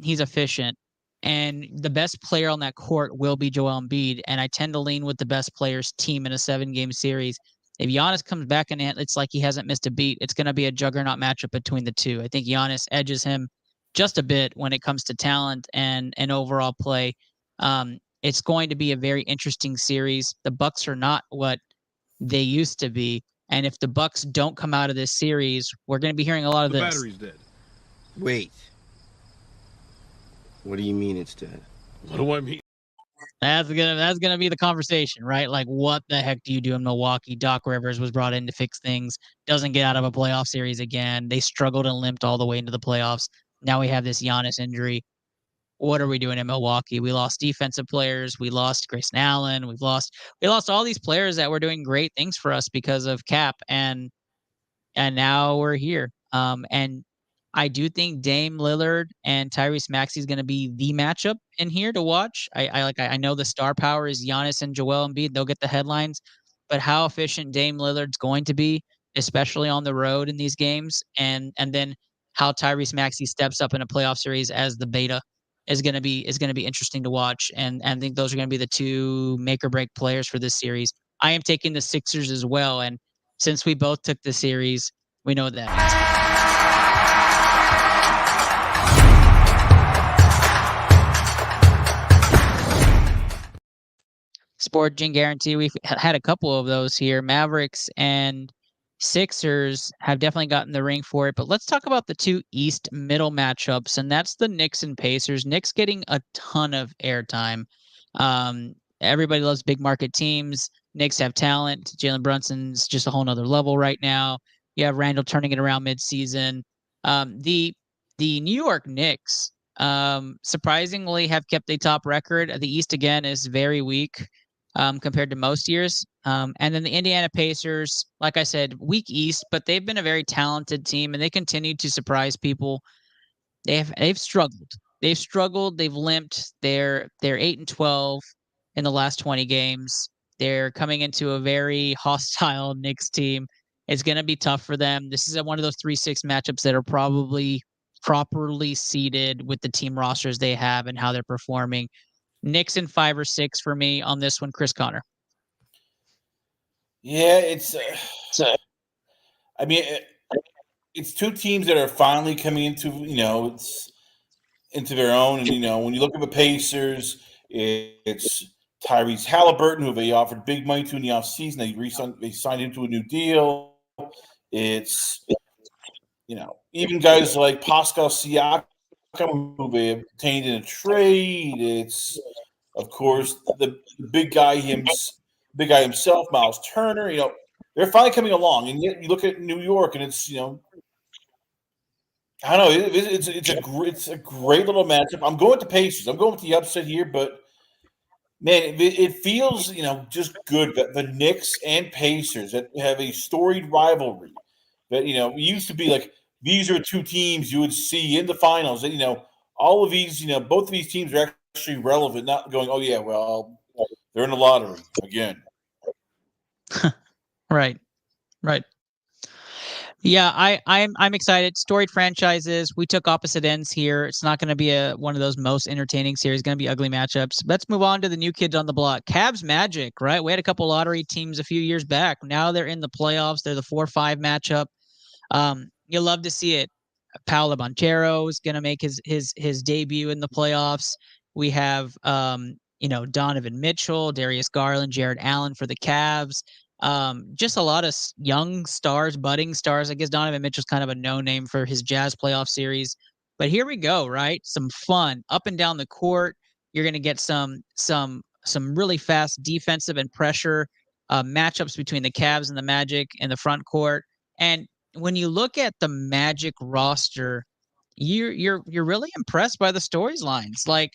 he's efficient. And the best player on that court will be Joel Embiid, and I tend to lean with the best players team in a 7-game series. If Giannis comes back and it's like he hasn't missed a beat, it's going to be a juggernaut matchup between the two. I think Giannis edges him just a bit when it comes to talent and overall play. It's going to be a very interesting series. The Bucks are not what they used to be, and if the Bucks don't come out of this series, we're going to be hearing a lot of this. The battery's dead. Wait. What do you mean it's dead? What do I mean? That's gonna be the conversation, right? Like, what the heck do you do in Milwaukee? Doc Rivers was brought in to fix things. Doesn't get out of a playoff series again. They struggled and limped all the way into the playoffs. Now we have this Giannis injury. What are we doing in Milwaukee? We lost defensive players. We lost Grayson Allen. We lost all these players that were doing great things for us because of Cap, and now we're here. And I do think Dame Lillard and Tyrese Maxey is going to be the matchup in here to watch. I know the star power is Giannis and Joel Embiid. They'll get the headlines, but how efficient Dame Lillard's going to be, especially on the road in these games, and then how Tyrese Maxey steps up in a playoff series as the beta is going to be interesting to watch. And I think those are going to be the two make or break players for this series. I am taking the Sixers as well, and since we both took the series, we know what that means. Sport Gin Guarantee. We've had a couple of those here. Mavericks and Sixers have definitely gotten the ring for it. But let's talk about the two East middle matchups, and that's the Knicks and Pacers. Knicks getting a ton of airtime. Everybody loves big market teams. Knicks have talent. Jalen Brunson's just a whole nother level right now. You have Randall turning it around midseason. The New York Knicks surprisingly have kept a top record. The East again is very weak compared to most years. And then the Indiana Pacers, like I said, weak East, but they've been a very talented team, and they continue to surprise people. They've struggled. They've limped. They're 8-12 in the last 20 games. They're coming into a very hostile Knicks team. It's going to be tough for them. This is one of those 3-6 matchups that are probably properly seeded with the team rosters they have and how they're performing. Knicks in 5 or 6 for me on this one. Chris Connor. Yeah, it's. I mean, it's two teams that are finally coming into into their own. And when you look at the Pacers, it's Tyrese Halliburton, who they offered big money to in the offseason. They signed him to a new deal. It's even guys like Pascal Siakam, who they obtained in a trade. It's of course the big guy himself, Miles Turner. They're finally coming along, and yet you look at New York, and it's I don't know. It's a great little matchup. I'm going with the Pacers. I'm going with the upset here, but man, it feels just good that the Knicks and Pacers that have a storied rivalry that used to be like these are two teams you would see in the finals. That all of these both of these teams are actually relevant. Not going, oh yeah, well they're in the lottery again. Right. Yeah, I'm excited. Storied franchises. We took opposite ends here. It's not going to be one of those most entertaining series. It's going to be ugly matchups. Let's move on to the new kids on the block. Cavs Magic, right? We had a couple lottery teams a few years back. Now they're in the playoffs. They're the 4-5 matchup. You'll love to see it. Paolo Banchero is going to make his debut in the playoffs. We have Donovan Mitchell, Darius Garland, Jared Allen for the Cavs. Just a lot of young stars, budding stars. I guess Donovan Mitchell's kind of a no-name for his Jazz playoff series. But here we go, right? Some fun up and down the court. You're going to get some really fast defensive and pressure matchups between the Cavs and the Magic in the front court. And when you look at the Magic roster, you're really impressed by the storylines. Like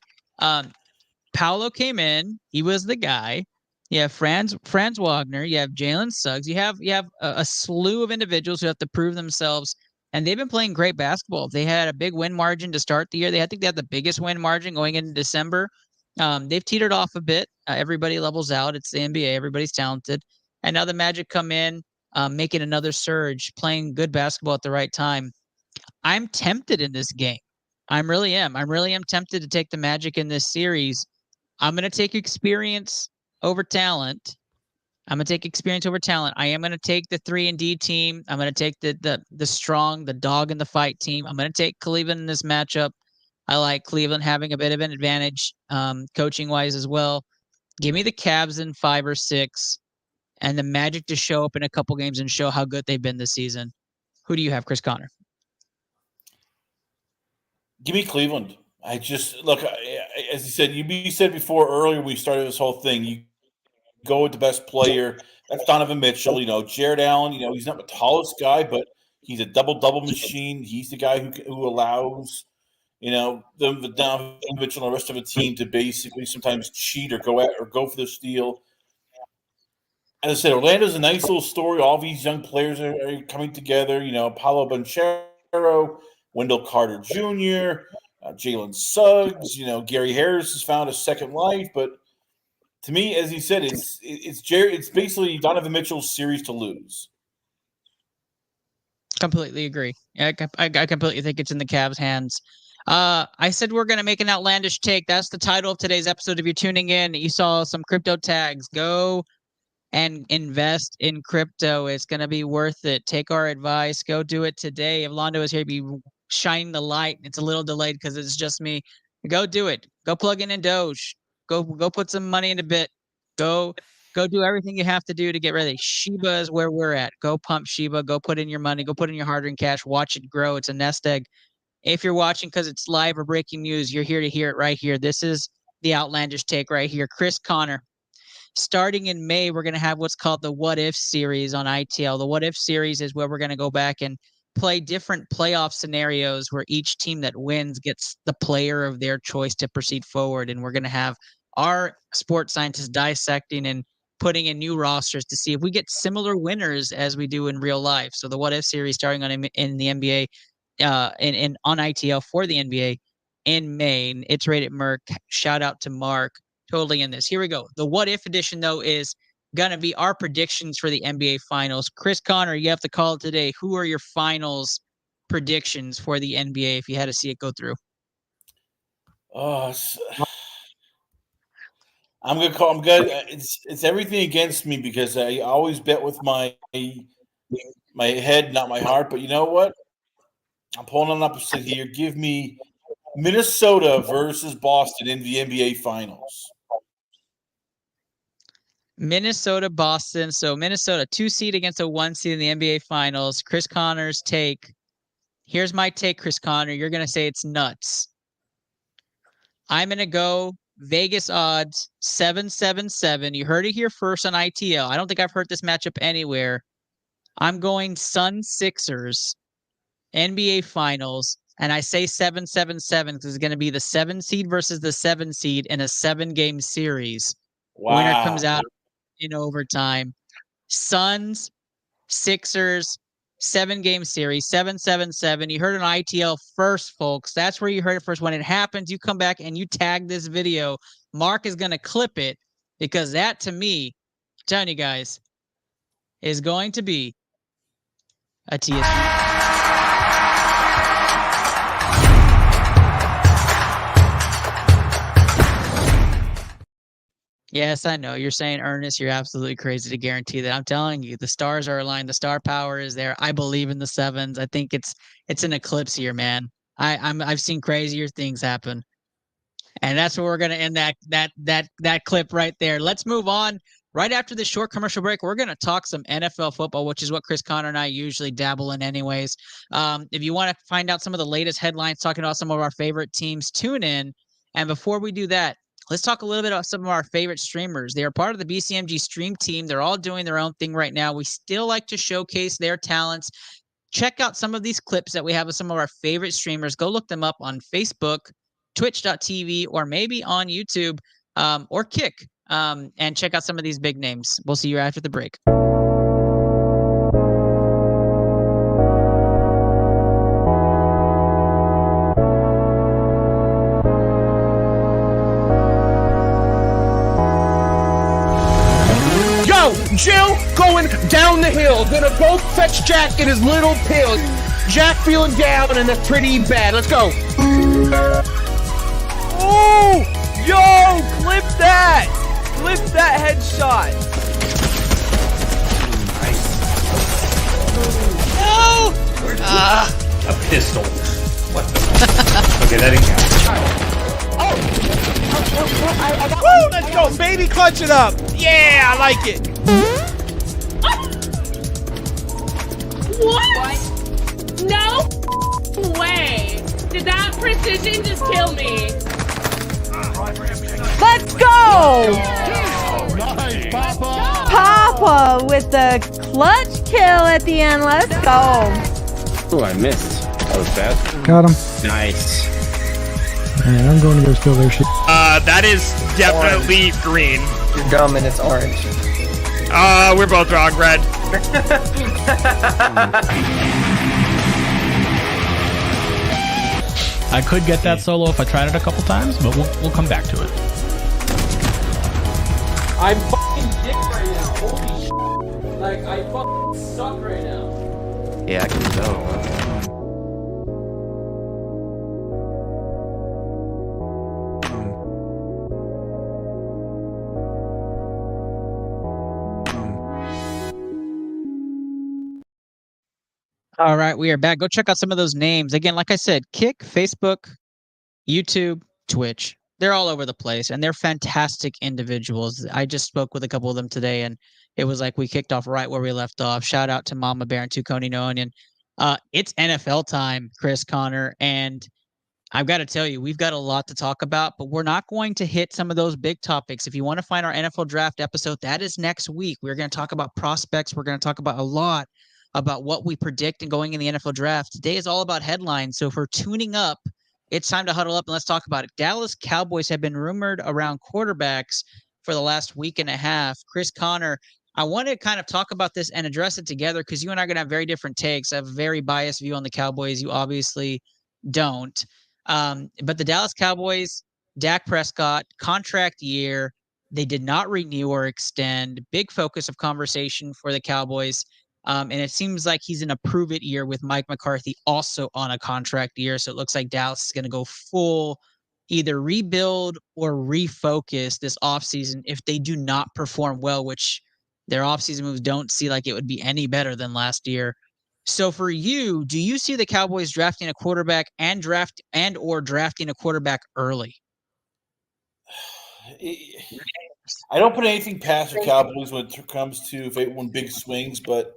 Paolo came in, he was the guy. You have Franz Wagner, you have Jalen Suggs, you have a slew of individuals who have to prove themselves, and they've been playing great basketball. They had a big win margin to start the year. I think they had the biggest win margin going into December. They've teetered off a bit. Everybody levels out. It's the NBA. Everybody's talented. And now the Magic come in, making another surge, playing good basketball at the right time. I'm tempted in this game. I really am. I really am tempted to take the Magic in this series. I'm going to take experience over talent. I am going to take the 3-and-D team. I'm going to take the strong, the dog in the fight team. I'm going to take Cleveland in this matchup. I like Cleveland having a bit of an advantage coaching-wise as well. Give me the Cavs in 5 or 6 and the Magic to show up in a couple games and show how good they've been this season. Who do you have, Chris Connor? Give me Cleveland. I just look, as you said before earlier, we started this whole thing. You go with the best player. That's Donovan Mitchell. Jared Allen. He's not the tallest guy, but he's a double machine. He's the guy who allows the Donovan Mitchell and the rest of the team to basically sometimes cheat or go for the steal. As I said, Orlando's a nice little story. All these young players are coming together. Paolo Banchero, Wendell Carter Jr., Jalen Suggs. Gary Harris has found a second life. But to me, as he said, it's basically Donovan Mitchell's series to lose. Completely agree. I completely think it's in the Cavs' hands. I said we're going to make an outlandish take. That's the title of today's episode. If you're tuning in, you saw some crypto tags. Go and invest in crypto. It's going to be worth it. Take our advice. Go do it today. If Londo is here, be shining the light. It's a little delayed because it's just me. Go do it. Go plug in Doge. Go put some money into Bit. Go do everything you have to do to get ready. Shiba is where we're at. Go pump Shiba. Go put in your money. Go put in your hard-earned cash. Watch it grow. It's a nest egg. If you're watching because it's live or breaking news, you're here to hear it right here. This is the outlandish take right here. Chris Connor. Starting in May, we're going to have what's called the What If series on ITL. The What If series is where we're going to go back and play different playoff scenarios where each team that wins gets the player of their choice to proceed forward. And we're going to have our sports scientists dissecting and putting in new rosters to see if we get similar winners as we do in real life. So the What If series starting in the NBA, on ITL for the NBA in May. It's rated Merc. Shout out to Mark. Totally in this. Here we go. The What If edition, though, is going to be our predictions for the NBA Finals. Chris Connor, you have to call it today. Who are your finals predictions for the NBA if you had to see it go through? I'm going to call. I'm good. It's everything against me because I always bet with my My head, not my heart. But you know what? I'm pulling an opposite here. Give me Minnesota versus Boston in the NBA Finals. Minnesota, Boston. So Minnesota, 2 seed against a 1 seed in the NBA Finals. Chris Connor's take. Here's my take, Chris Connor. You're going to say it's nuts. I'm going to go Vegas odds 777. You heard it here first on ITL. I don't think I've heard this matchup anywhere. I'm going Suns Sixers, NBA Finals, and I say 777 because it's going to be the 7 seed versus the 7 seed in a 7-game series. Wow. Winner comes out in overtime. Suns, Sixers, 7-game series, 777. You heard it on ITL first, folks. That's where you heard it first. When it happens, you come back and you tag this video. Mark is going to clip it because that, to me, I'm telling you guys, is going to be a TSU. Yes, I know. You're saying, Ernest, you're absolutely crazy to guarantee that. I'm telling you, the stars are aligned. The star power is there. I believe in the sevens. I think it's an eclipse here, man. I've seen crazier things happen. And that's where we're gonna end that clip right there. Let's move on. Right after this short commercial break, we're going to talk some NFL football, which is what Chris Connor and I usually dabble in anyways. If you want to find out some of the latest headlines, talking about some of our favorite teams, tune in. And before we do that, let's talk a little bit about some of our favorite streamers. They are part of the BCMG stream team. They're all doing their own thing right now. We still like to showcase their talents. Check out some of these clips that we have of some of our favorite streamers. Go look them up on Facebook, twitch.tv, or maybe on YouTube or Kick. And check out some of these big names. We'll see you after the break. Yo, Jill going down the hill. Gonna go fetch Jack in his little pill. Jack feeling down and that's pretty bad. Let's go. Oh, yo, clip that. Clip that headshot. Nice. No! A pistol. What the? Okay, that didn't count. I got Woo, let's go, baby, clutch it up. Yeah, I like it. What? No way. Did that precision just kill me? Let's go! Nice, Papa! Papa with the clutch kill at the end. Let's go. Oh, I missed. That was bad. Got him. Nice. Man, I'm going to go steal their shit. That is definitely orange. Green. You're dumb and it's orange. We're both wrong, red. I could get that solo if I tried it a couple times, but we'll come back to it. I'm fucking dick right now. Holy shit. Like, I fucking suck right now. Yeah, I can tell. All right, we are back. Go check out some of those names. Again, like I said, Kick, Facebook, YouTube, Twitch. They're all over the place, and they're fantastic individuals. I just spoke with a couple of them today, and it was like we kicked off right where we left off. Shout out to Mama Bear and Tuconi No Onion. It's NFL time, Chris Connor, and I've got to tell you, we've got a lot to talk about, but we're not going to hit some of those big topics. If you want to find our NFL draft episode, that is next week. We're going to talk about prospects. We're going to talk about a lot about what we predict and going in the NFL draft. Today is all about headlines. So if we're tuning up, it's time to huddle up and let's talk about it. Dallas Cowboys have been rumored around quarterbacks for the last week and a half. Chris Connor, I want to kind of talk about this and address it together because you and I are going to have very different takes. I have a very biased view on the Cowboys. You obviously don't. But the Dallas Cowboys, Dak Prescott, contract year, they did not renew or extend. Big focus of conversation for the Cowboys. And it seems like he's in a prove-it year with Mike McCarthy also on a contract year. So it looks like Dallas is going to go full either rebuild or refocus this offseason if they do not perform well, which Their offseason moves don't see like it would be any better than last year. So for you, do you see the Cowboys drafting a quarterback or drafting a quarterback early? I don't put anything past the Cowboys when it comes to if they win big swings, but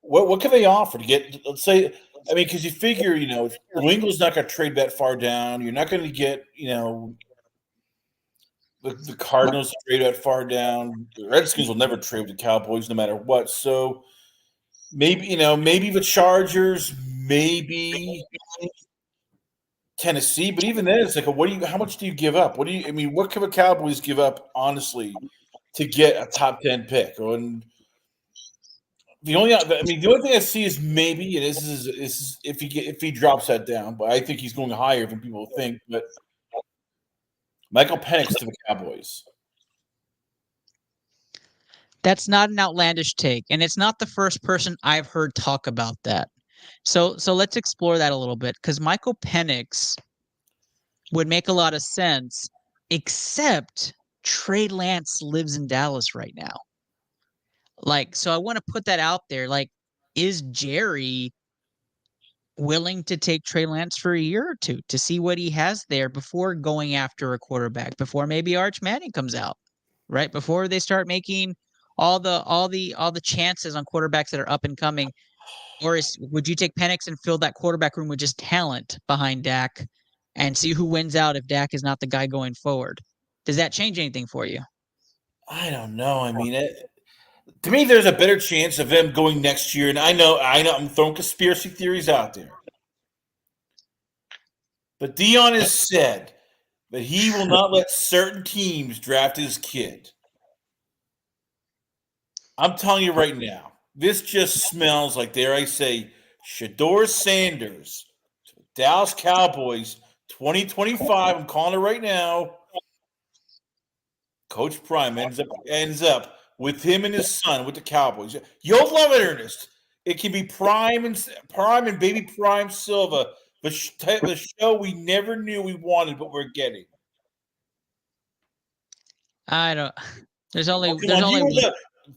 what can they offer to get? Let's say, I mean, because you figure, New England's not going to trade that far down. You're not going to get, the Cardinals trade that far down. The Redskins will never trade with the Cowboys, no matter what. So maybe maybe the Chargers, maybe Tennessee, but even then, it's like, how much do you give up? What can the Cowboys give up, honestly, to get a top 10 pick? And the only thing I see is maybe, and this is if he drops that down, but I think he's going higher than people think. But Michael Penix to the Cowboys. That's not an outlandish take, and it's not the first person I've heard talk about that. So let's explore that a little bit, because Michael Penix would make a lot of sense, except Trey Lance lives in Dallas right now. So I want to put that out there. Is Jerry willing to take Trey Lance for a year or two to see what he has there before going after a quarterback, before maybe Arch Manning comes out, right? Before they start making all the chances on quarterbacks that are up and coming? Or would you take Penix and fill that quarterback room with just talent behind Dak and see who wins out if Dak is not the guy going forward? Does that change anything for you? I don't know. I mean, to me, there's a better chance of them going next year. And I know I'm throwing conspiracy theories out there. But Dion has said that he will not let certain teams draft his kid. I'm telling you right now, this just smells like, dare I say, Shedeur Sanders, Dallas Cowboys, 2025. I'm calling it right now. Coach Prime ends up with him and his son with the Cowboys. You'll love it, Ernest. It can be Prime and baby Prime Silva, the show we never knew we wanted, but we're getting. I don't. There's only.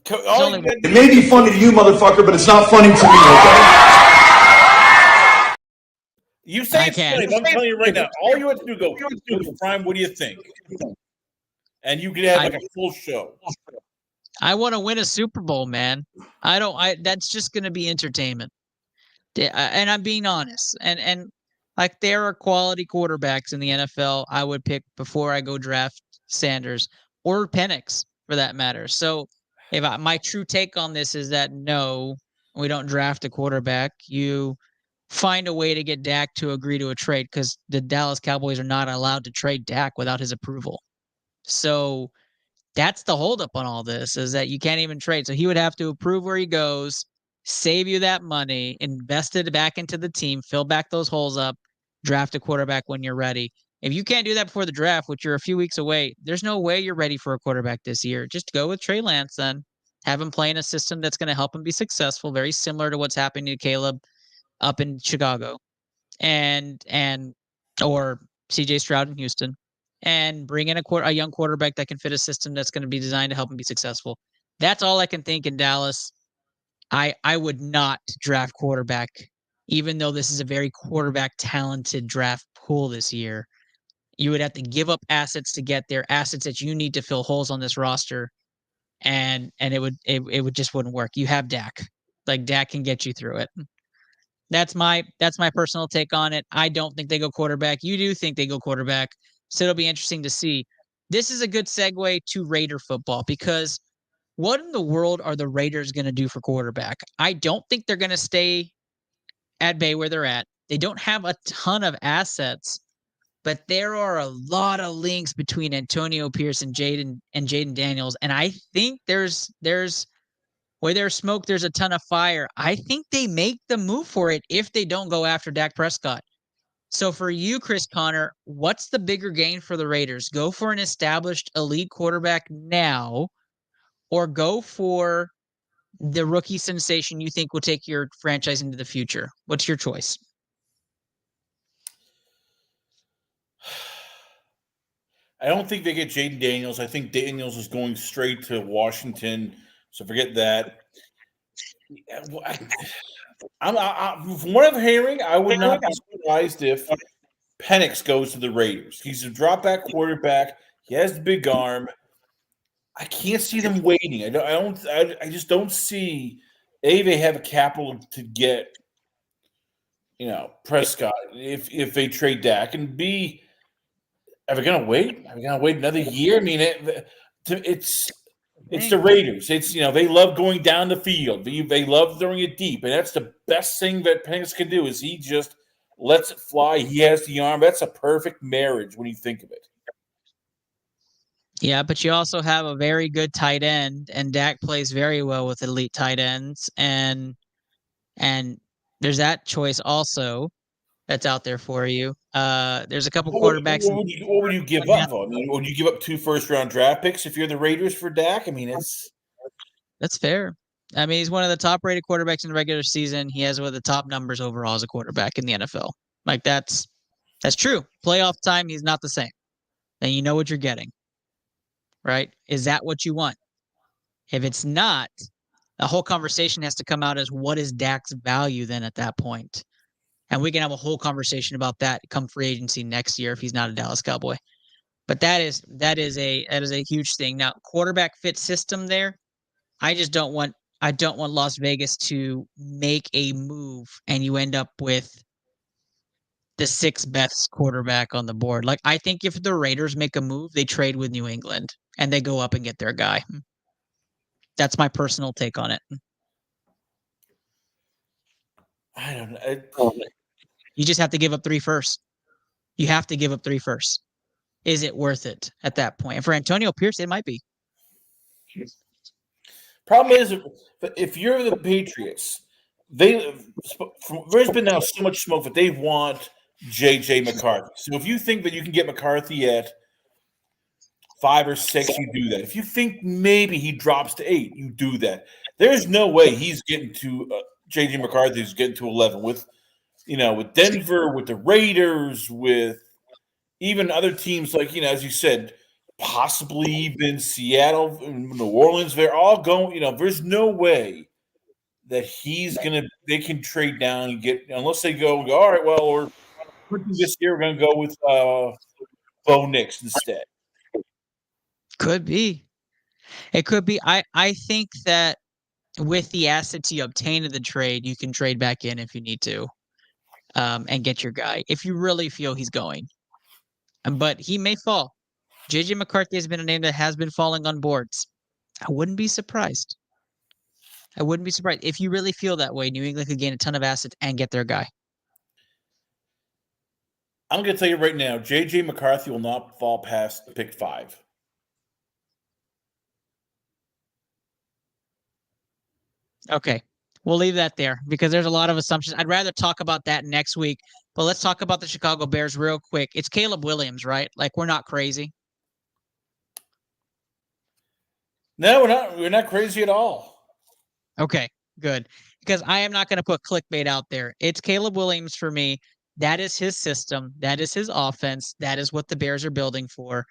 It may be funny to you, motherfucker, but it's not funny to me. Okay? You say it's funny, but I'm telling you right now. All you have to do go Prime. What do you think? And you could have a full show. I want to win a Super Bowl, man. That's just going to be entertainment. And I'm being honest. And there are quality quarterbacks in the NFL I would pick before I go draft Sanders or Penix, for that matter. So my true take on this is that no, we don't draft a quarterback. You find a way to get Dak to agree to a trade, because the Dallas Cowboys are not allowed to trade Dak without his approval. So that's the holdup on all this, is that you can't even trade. So he would have to approve where he goes, save you that money, invest it back into the team, fill back those holes up, draft a quarterback when you're ready. If you can't do that before the draft, which you're a few weeks away, there's no way you're ready for a quarterback this year. Just go with Trey Lance then. Have him play in a system that's going to help him be successful, very similar to what's happening to Caleb up in Chicago or CJ Stroud in Houston, and bring in a young quarterback that can fit a system that's going to be designed to help him be successful. That's all I can think in Dallas. I would not draft quarterback, even though this is a very quarterback talented draft pool this year. You would have to give up assets to get there, assets that you need to fill holes on this roster, and it would just wouldn't work. You have Dak. Dak can get you through it. That's my personal take on it. I don't think they go quarterback. You do think they go quarterback. So it'll be interesting to see. This is a good segue to Raider football, because what in the world are the Raiders going to do for quarterback? I don't think they're going to stay at bay where they're at. They don't have a ton of assets, but there are a lot of links between Antonio Pierce and Jaden Daniels. And I think there's where there's smoke, there's a ton of fire. I think they make the move for it if they don't go after Dak Prescott. So for you, Chris Connor, what's the bigger gain for the Raiders? Go for an established elite quarterback now, or go for the rookie sensation you think will take your franchise into the future? What's your choice? I don't think they get Jaden Daniels. I think Daniels is going straight to Washington so forget that. From what I'm hearing, I would not be surprised if Penix goes to the Raiders. He's a drop-back quarterback. He has the big arm. I can't see them waiting. I just don't see they have a capital to get, Prescott if they trade Dak, and B, are we gonna wait? Are we gonna wait another year? I mean, it's the Raiders. It's they love going down the field. They love throwing it deep, and that's the best thing that Penix can do. Is he just lets it fly? He has the arm. That's a perfect marriage when you think of it. Yeah, but you also have a very good tight end, and Dak plays very well with elite tight ends, and there's that choice also that's out there for you. There's a couple quarterbacks. What would you give up? I mean, would you give up 2 first-round draft picks if you're the Raiders for Dak? I mean, that's fair. I mean, he's one of the top-rated quarterbacks in the regular season. He has one of the top numbers overall as a quarterback in the NFL. Like that's true. Playoff time, he's not the same. Then you know what you're getting. Right? Is that what you want? If it's not, the whole conversation has to come out as what is Dak's value then at that point? And we can have a whole conversation about that come free agency next year if he's not a Dallas Cowboy. But that is a huge thing. Now, quarterback fit system there. I don't want Las Vegas to make a move and you end up with the 6th best quarterback on the board. Like, I think if the Raiders make a move, they trade with New England and they go up and get their guy. That's my personal take on it. I don't know. You just have to give up 3 firsts. You have to give up 3 firsts. Is it worth it at that point? And for Antonio Pierce, it might be. Problem is, if you're the Patriots, there's been now so much smoke that they want J.J. McCarthy. So if you think that you can get McCarthy at 5 or 6, you do that. If you think maybe he drops to 8, you do that. There's no way he's getting to J.J. McCarthy's getting to 11 with Denver, with the Raiders, with even other teams like, as you said, possibly even Seattle, New Orleans. They're all going, there's no way that they can trade down and get, unless they go, all right, well, this year we're going to go with Bo Nix instead. Could be. It could be. I think that with the assets you obtain in the trade, you can trade back in if you need to and get your guy if you really feel he's going. But he may fall. J.J. McCarthy has been a name that has been falling on boards. I wouldn't be surprised. If you really feel that way, New England could gain a ton of assets and get their guy. I'm going to tell you right now, J.J. McCarthy will not fall past pick 5. Okay. We'll leave that there because there's a lot of assumptions. I'd rather talk about that next week, but let's talk about the Chicago Bears real quick. It's Caleb Williams, right? Like, we're not crazy. No, we're not. We're not crazy at all. Okay, good. Because I am not going to put clickbait out there. It's Caleb Williams for me. That is his system. That is his offense. That is what the Bears are building for.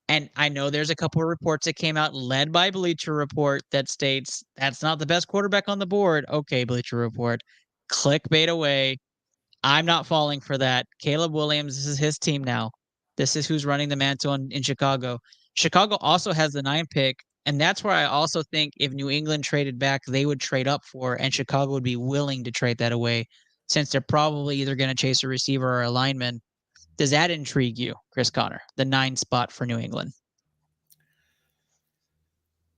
And I know there's a couple of reports that came out led by Bleacher Report that states that's not the best quarterback on the board. Okay, Bleacher Report. Clickbait away. I'm not falling for that. Caleb Williams, this is his team now. This is who's running the mantle in Chicago. Chicago also has the 9 pick, and that's where I also think if New England traded back, they would trade up for, and Chicago would be willing to trade that away since they're probably either going to chase a receiver or a lineman. Does that intrigue you, Chris Connor, the 9 spot for New England?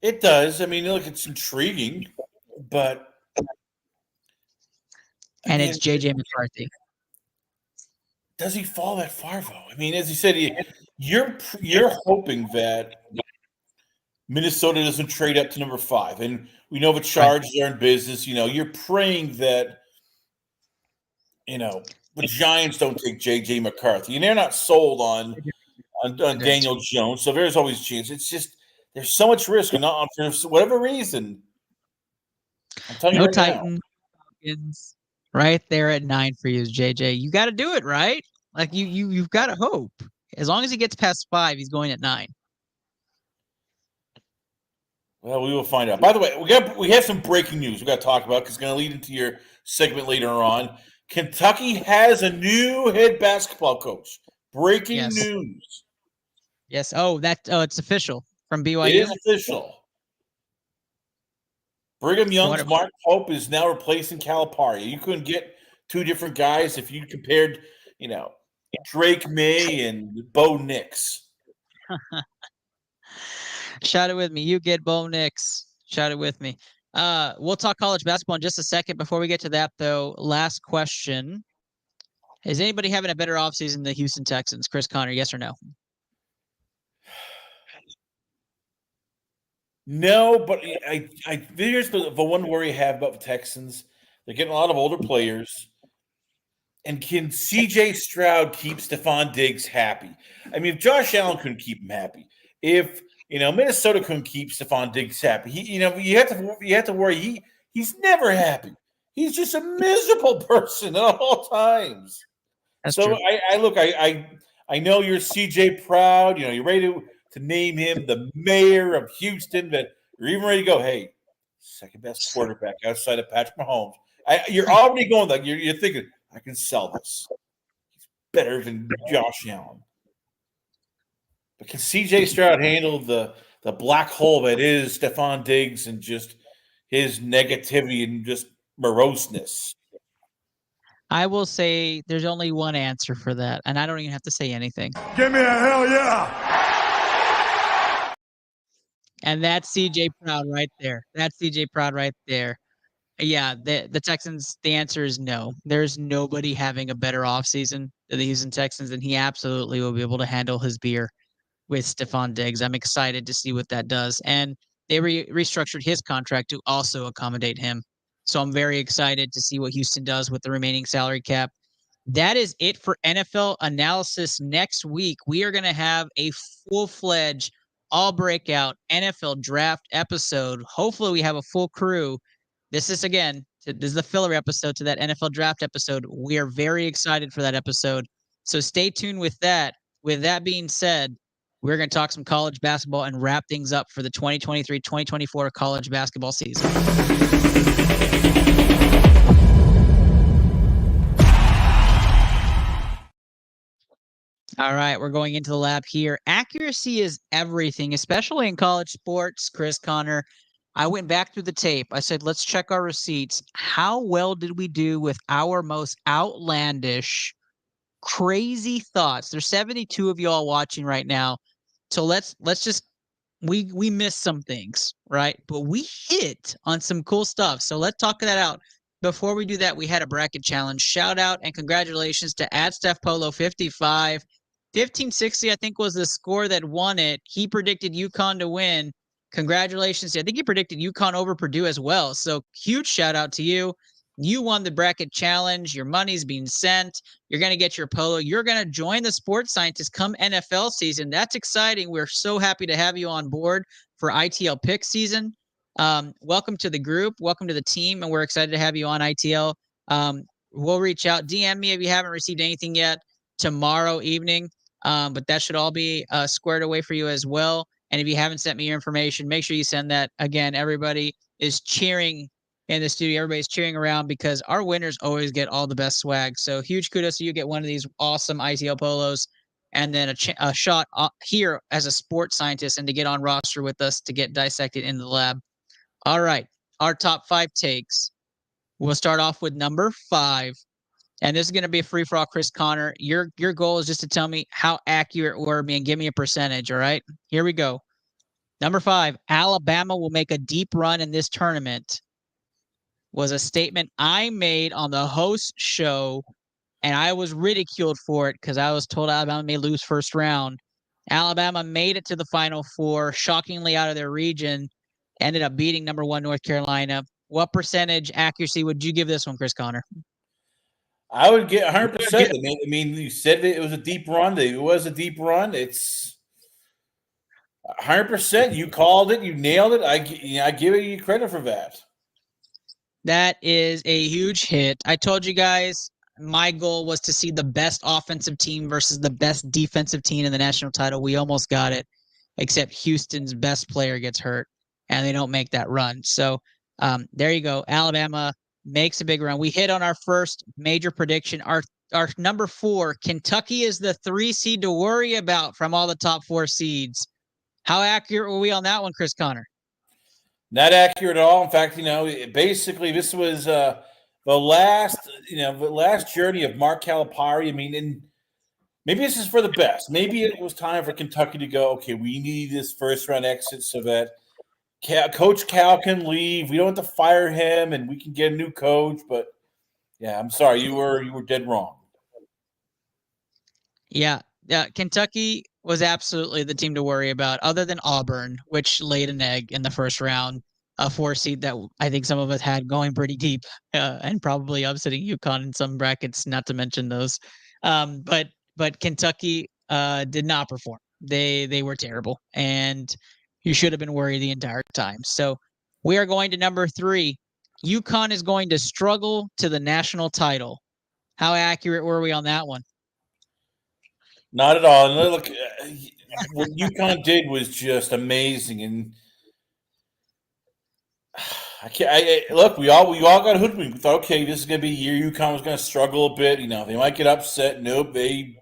It does. I mean, look, it's intriguing, but... And it's J.J. McCarthy. Does he fall that far, though? I mean, as you said, you're hoping that Minnesota doesn't trade up to number 5. And we know the Chargers are in business. You're praying that, the Giants don't take J.J. McCarthy, and they're not sold on Daniel Jones, so there's always a chance. It's just there's so much risk, and not for whatever reason. I'm telling you right Titans, right there at 9 for you, JJ. You got to do it, right? Like you've got to hope. As long as he gets past 5, he's going at 9. Well, we will find out. By the way, we have some breaking news we got to talk about because it's going to lead into your segment later on. Kentucky has a new head basketball coach. Breaking news. Yes. Oh, it's official from BYU. It is official. Brigham Young's Mark Pope is now replacing Calipari. You couldn't get two different guys if you compared, Drake May and Bo Nix. Shout it with me. You get Bo Nix. Shout it with me. We'll talk college basketball in just a second. Before we get to that, though, last question. Is anybody having a better offseason than the Houston Texans? Chris Connor, yes or no? No, but here's the one worry I have about the Texans. They're getting a lot of older players. And can C.J. Stroud keep Stephon Diggs happy? I mean, if Josh Allen couldn't keep him happy, if Minnesota couldn't keep Stephon Diggs happy, you have to worry. He's never happy. He's just a miserable person at all times. That's true. I know you're C.J. proud. You're ready to name him the mayor of Houston, but you're even ready to go, hey, second best quarterback outside of Patrick Mahomes. You're already going like you're thinking, I can sell this. He's better than Josh Allen. But can C.J. Stroud handle the black hole that is Stephon Diggs and just his negativity and just moroseness? I will say there's only one answer for that, and I don't even have to say anything. Give me a hell yeah! And that's C.J. Proud right there. That's C.J. Proud right there. Yeah, the Texans, the answer is no. There's nobody having a better offseason than the Houston Texans, and he absolutely will be able to handle his beer with Stephon Diggs. I'm excited to see what that does. And they restructured his contract to also accommodate him. So I'm very excited to see what Houston does with the remaining salary cap. That is it for NFL analysis. Next week, we are going to have a full-fledged, all-breakout NFL draft episode. Hopefully, we have a full crew. This is the filler episode to that NFL draft episode. We are very excited for that episode. So stay tuned with that. With that being said, we're going to talk some college basketball and wrap things up for the 2023-2024 college basketball season. All right, we're going into the lab here. Accuracy is everything, especially in college sports, Chris Connor. I went back through the tape. I said, let's check our receipts. How well did we do with our most outlandish, crazy thoughts? There's 72 of you all watching right now. So let's just we missed some things, right? But we hit on some cool stuff. So let's talk that out. Before we do that, we had a bracket challenge. Shout out and congratulations to @StephPolo55. 1560, I think, was the score that won it. He predicted UConn to win. Congratulations. I think you predicted UConn over Purdue as well. So huge shout out to you. You won the bracket challenge. Your money's being sent. You're going to get your polo. You're going to join the Sports Scientists come NFL season. That's exciting. We're so happy to have you on board for ITL pick season. Welcome to the group. Welcome to the team. And we're excited to have you on ITL. We'll reach out. DM me if you haven't received anything yet tomorrow evening. But that should all be squared away for you as well. And if you haven't sent me your information, make sure you send that. Again, everybody is cheering in the studio. Everybody's cheering around because our winners always get all the best swag. So huge kudos to you. Get one of these awesome ITL polos and then a shot here as a sports scientist and to get on roster with us to get dissected in the lab. All right. Our top 5 takes. We'll start off with number 5. And this is going to be a free-for-all, Chris Connor. Your goal is just to tell me how accurate we're being. Give me a percentage, all right? Here we go. Number 5, Alabama will make a deep run in this tournament, was a statement I made on the host show, and I was ridiculed for it because I was told Alabama may lose first round. Alabama made it to the Final Four, shockingly out of their region, ended up beating number 1 North Carolina. What percentage accuracy would you give this one, Chris Connor? I would get 100%. I mean, you said it was a deep run. It was a deep run. It's 100%. You called it. You nailed it. I give you credit for that. That is a huge hit. I told you guys my goal was to see the best offensive team versus the best defensive team in the national title. We almost got it, except Houston's best player gets hurt. and they don't make that run. So there you go. Alabama makes a big run. We hit on our first major prediction. Our number 4, Kentucky is the 3 seed to worry about from all the top 4 seeds. How accurate were we on that one, Chris Connor? Not accurate at all. In fact, basically this was the last journey of Mark Calipari. I mean, and maybe this is for the best. Maybe it was time for Kentucky to go, okay, we need this first round exit so that Coach Cal can leave. We don't have to fire him, and we can get a new coach. But yeah, I'm sorry, you were dead wrong. Yeah, Kentucky was absolutely the team to worry about, other than Auburn, which laid an egg in the first round, a 4 seed that I think some of us had going pretty deep, and probably upsetting UConn in some brackets, not to mention those. But Kentucky did not perform. They were terrible, and you should have been worried the entire time. So we are going to number 3. UConn is going to struggle to the national title. How accurate were we on that one? Not at all. And look, what UConn did was just amazing. And look, we all got hoodwinked. We thought, okay, this is going to be a year UConn was going to struggle a bit. They might get upset. Nope, they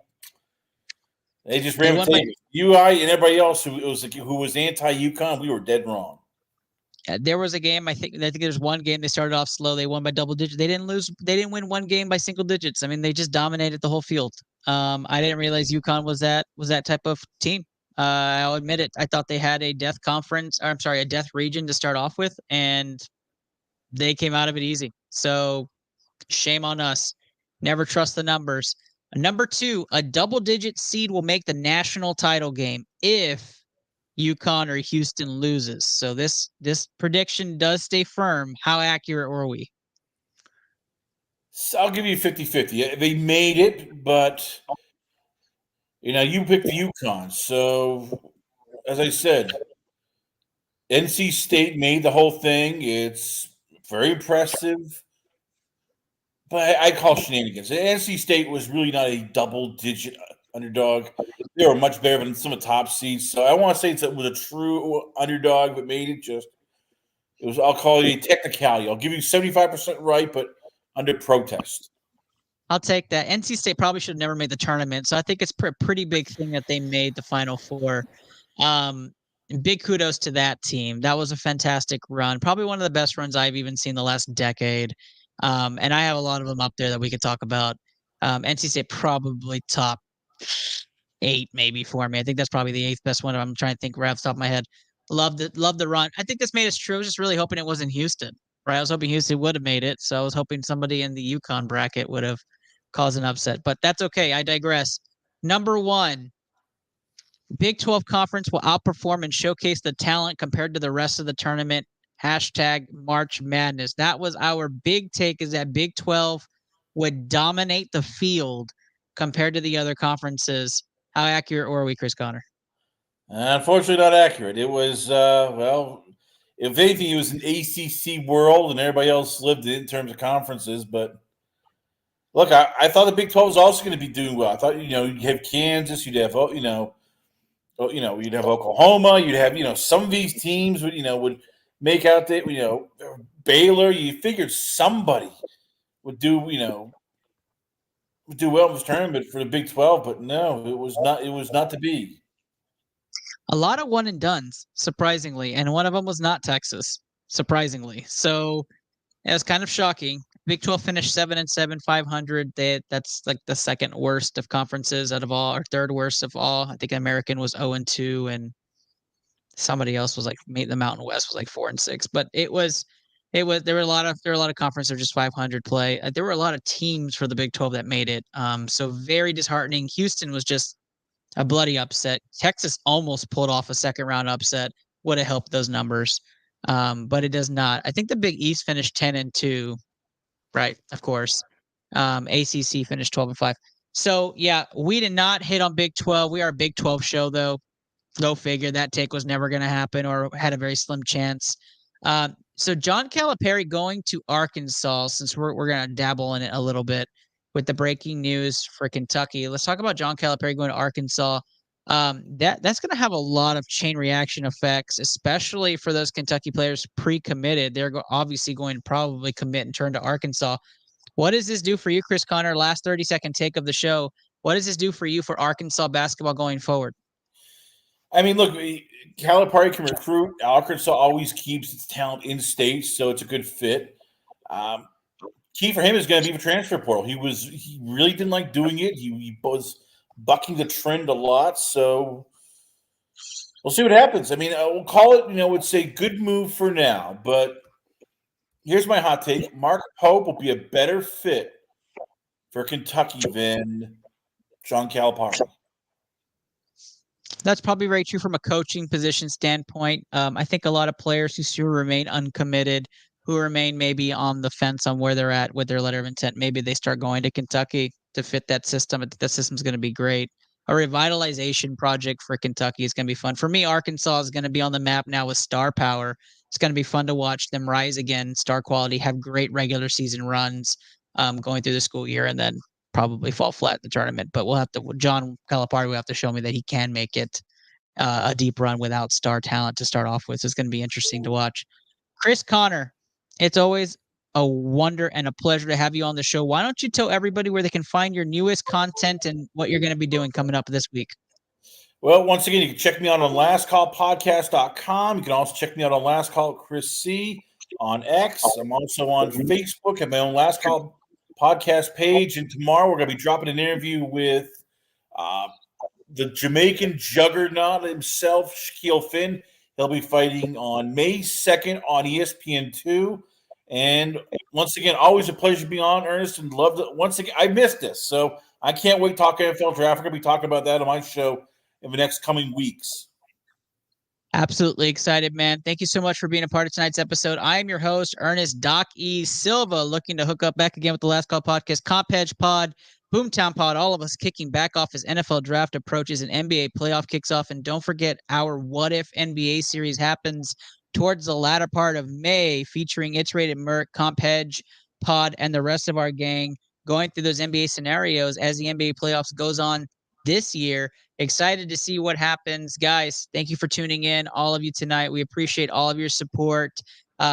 just ran with tables. UI and everybody else who was anti-UConn, we were dead wrong. There was a game. I think there's one game they started off slow. They won by double digits. They didn't lose. They didn't win one game by single digits. I mean, they just dominated the whole field. I didn't realize UConn was that type of team. I'll admit it. I thought they had a death a death region to start off with, and they came out of it easy. So shame on us. Never trust the numbers. Number 2, a double-digit seed will make the national title game if UConn or Houston loses. So this prediction does stay firm. How accurate were we? So I'll give you 50-50. They made it, but you picked UConn. So as I said, NC State made the whole thing. It's very impressive. But I call shenanigans. NC State was really not a double-digit underdog. They were much better than some of the top seeds. So I want to say it was a true underdog that made it. I'll call it a technicality. I'll give you 75% right, but under protest. I'll take that. NC State probably should have never made the tournament. So I think it's a pretty big thing that they made the Final Four. Big kudos to that team. That was a fantastic run. Probably one of the best runs I've even seen the last decade. And I have a lot of them up there that we could talk about. NC State probably top 8 maybe for me. I think that's probably the 8th best one. I'm trying to think right off the top of my head. Love the run. I think this made us true. I was just really hoping it wasn't Houston, right? I was hoping Houston would have made it. So I was hoping somebody in the UConn bracket would have caused an upset. But that's okay. I digress. Number 1, Big 12 Conference will outperform and showcase the talent compared to the rest of the tournament. Hashtag March Madness. That was our big take, is that Big 12 would dominate the field compared to the other conferences. How accurate were we, Chris Connor? Unfortunately, not accurate. It was, if anything, it was an ACC world and everybody else lived it in terms of conferences. But look, I thought the Big 12 was also going to be doing well. I thought, you'd have Kansas, you'd have, you'd have Oklahoma, you'd have, some of these teams would make out that, Baylor. You figured somebody would do well in this tournament for the Big 12, but no, it was not to be. A lot of one and dones, surprisingly, and one of them was not Texas, surprisingly. So it was kind of shocking. Big 12 finished 7-7, 500. That's like the second worst of conferences out of all, or third worst of all. I think American was 0-2, and somebody else was the Mountain West was 4-6. But there were a lot of conferences just 500 play. There were a lot of teams for the Big 12 that made it. So very disheartening. Houston was just a bloody upset. Texas almost pulled off a second round upset. Would have helped those numbers. But it does not. I think the Big East finished 10-2. Right, of course. ACC finished 12-5. So yeah, we did not hit on Big 12. We are a Big 12 show, though. Go figure. That take was never going to happen, or had a very slim chance. So John Calipari going to Arkansas, since we're going to dabble in it a little bit with the breaking news for Kentucky. Let's talk about John Calipari going to Arkansas. That's going to have a lot of chain reaction effects, especially for those Kentucky players pre-committed. They're obviously going to probably commit and turn to Arkansas. What does this do for you, Chris Connor? Last 30-second take of the show. What does this do for you for Arkansas basketball going forward? I mean, look, Calipari can recruit. Arkansas always keeps its talent in state, so it's a good fit. Key for him is going to be the transfer portal. He really didn't like doing it. He was bucking the trend a lot, so we'll see what happens. I mean, we'll call it, would say good move for now, but here's my hot take. Mark Pope will be a better fit for Kentucky than John Calipari. That's probably very true from a coaching position standpoint. I think a lot of players who still remain uncommitted, who remain maybe on the fence on where they're at with their letter of intent, maybe they start going to Kentucky to fit that system. I think that system's going to be great. A revitalization project for Kentucky is going to be fun. For me, Arkansas is going to be on the map now with star power. It's going to be fun to watch them rise again, star quality, have great regular season runs going through the school year, and then probably fall flat in the tournament. But John Calipari will have to show me that he can make it a deep run without star talent to start off with. So it's going to be interesting to watch. Chris Connor, it's always a wonder and a pleasure to have you on the show. Why don't you tell everybody where they can find your newest content and what you're going to be doing coming up this week? Well, once again, you can check me out on lastcallpodcast.com. You can also check me out on Last Call Chris C on X. I'm also on Facebook. I have my own Last Call podcast page. And tomorrow we're going to be dropping an interview with the Jamaican juggernaut himself, Shaquille Finn. He'll be fighting on May 2nd on ESPN2. And once again, always a pleasure to be on, Ernest, and love to. Once again, I missed this, so I can't wait to talk NFL draft. We're going to be talking about that on my show in the next coming weeks. Absolutely excited, man. Thank you so much for being a part of tonight's episode. I am your host, Ernest Doc E. Silva, looking to hook up back again with the Last Call Podcast, Comp Hedge Pod, Boomtown Pod, all of us kicking back off as NFL draft approaches and NBA playoff kicks off. And don't forget our What If NBA series happens towards the latter part of May, featuring It's Rated Merc, Comp Hedge Pod, and the rest of our gang going through those NBA scenarios as the NBA playoffs goes on this year. Excited to see what happens. Guys, thank you for tuning in, all of you tonight. We appreciate all of your support.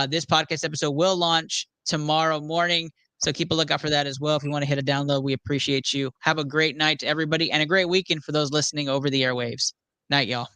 This podcast episode will launch tomorrow morning, so keep a lookout for that as well. If you want to hit a download, we appreciate you. Have a great night to everybody and a great weekend for those listening over the airwaves. Night, y'all.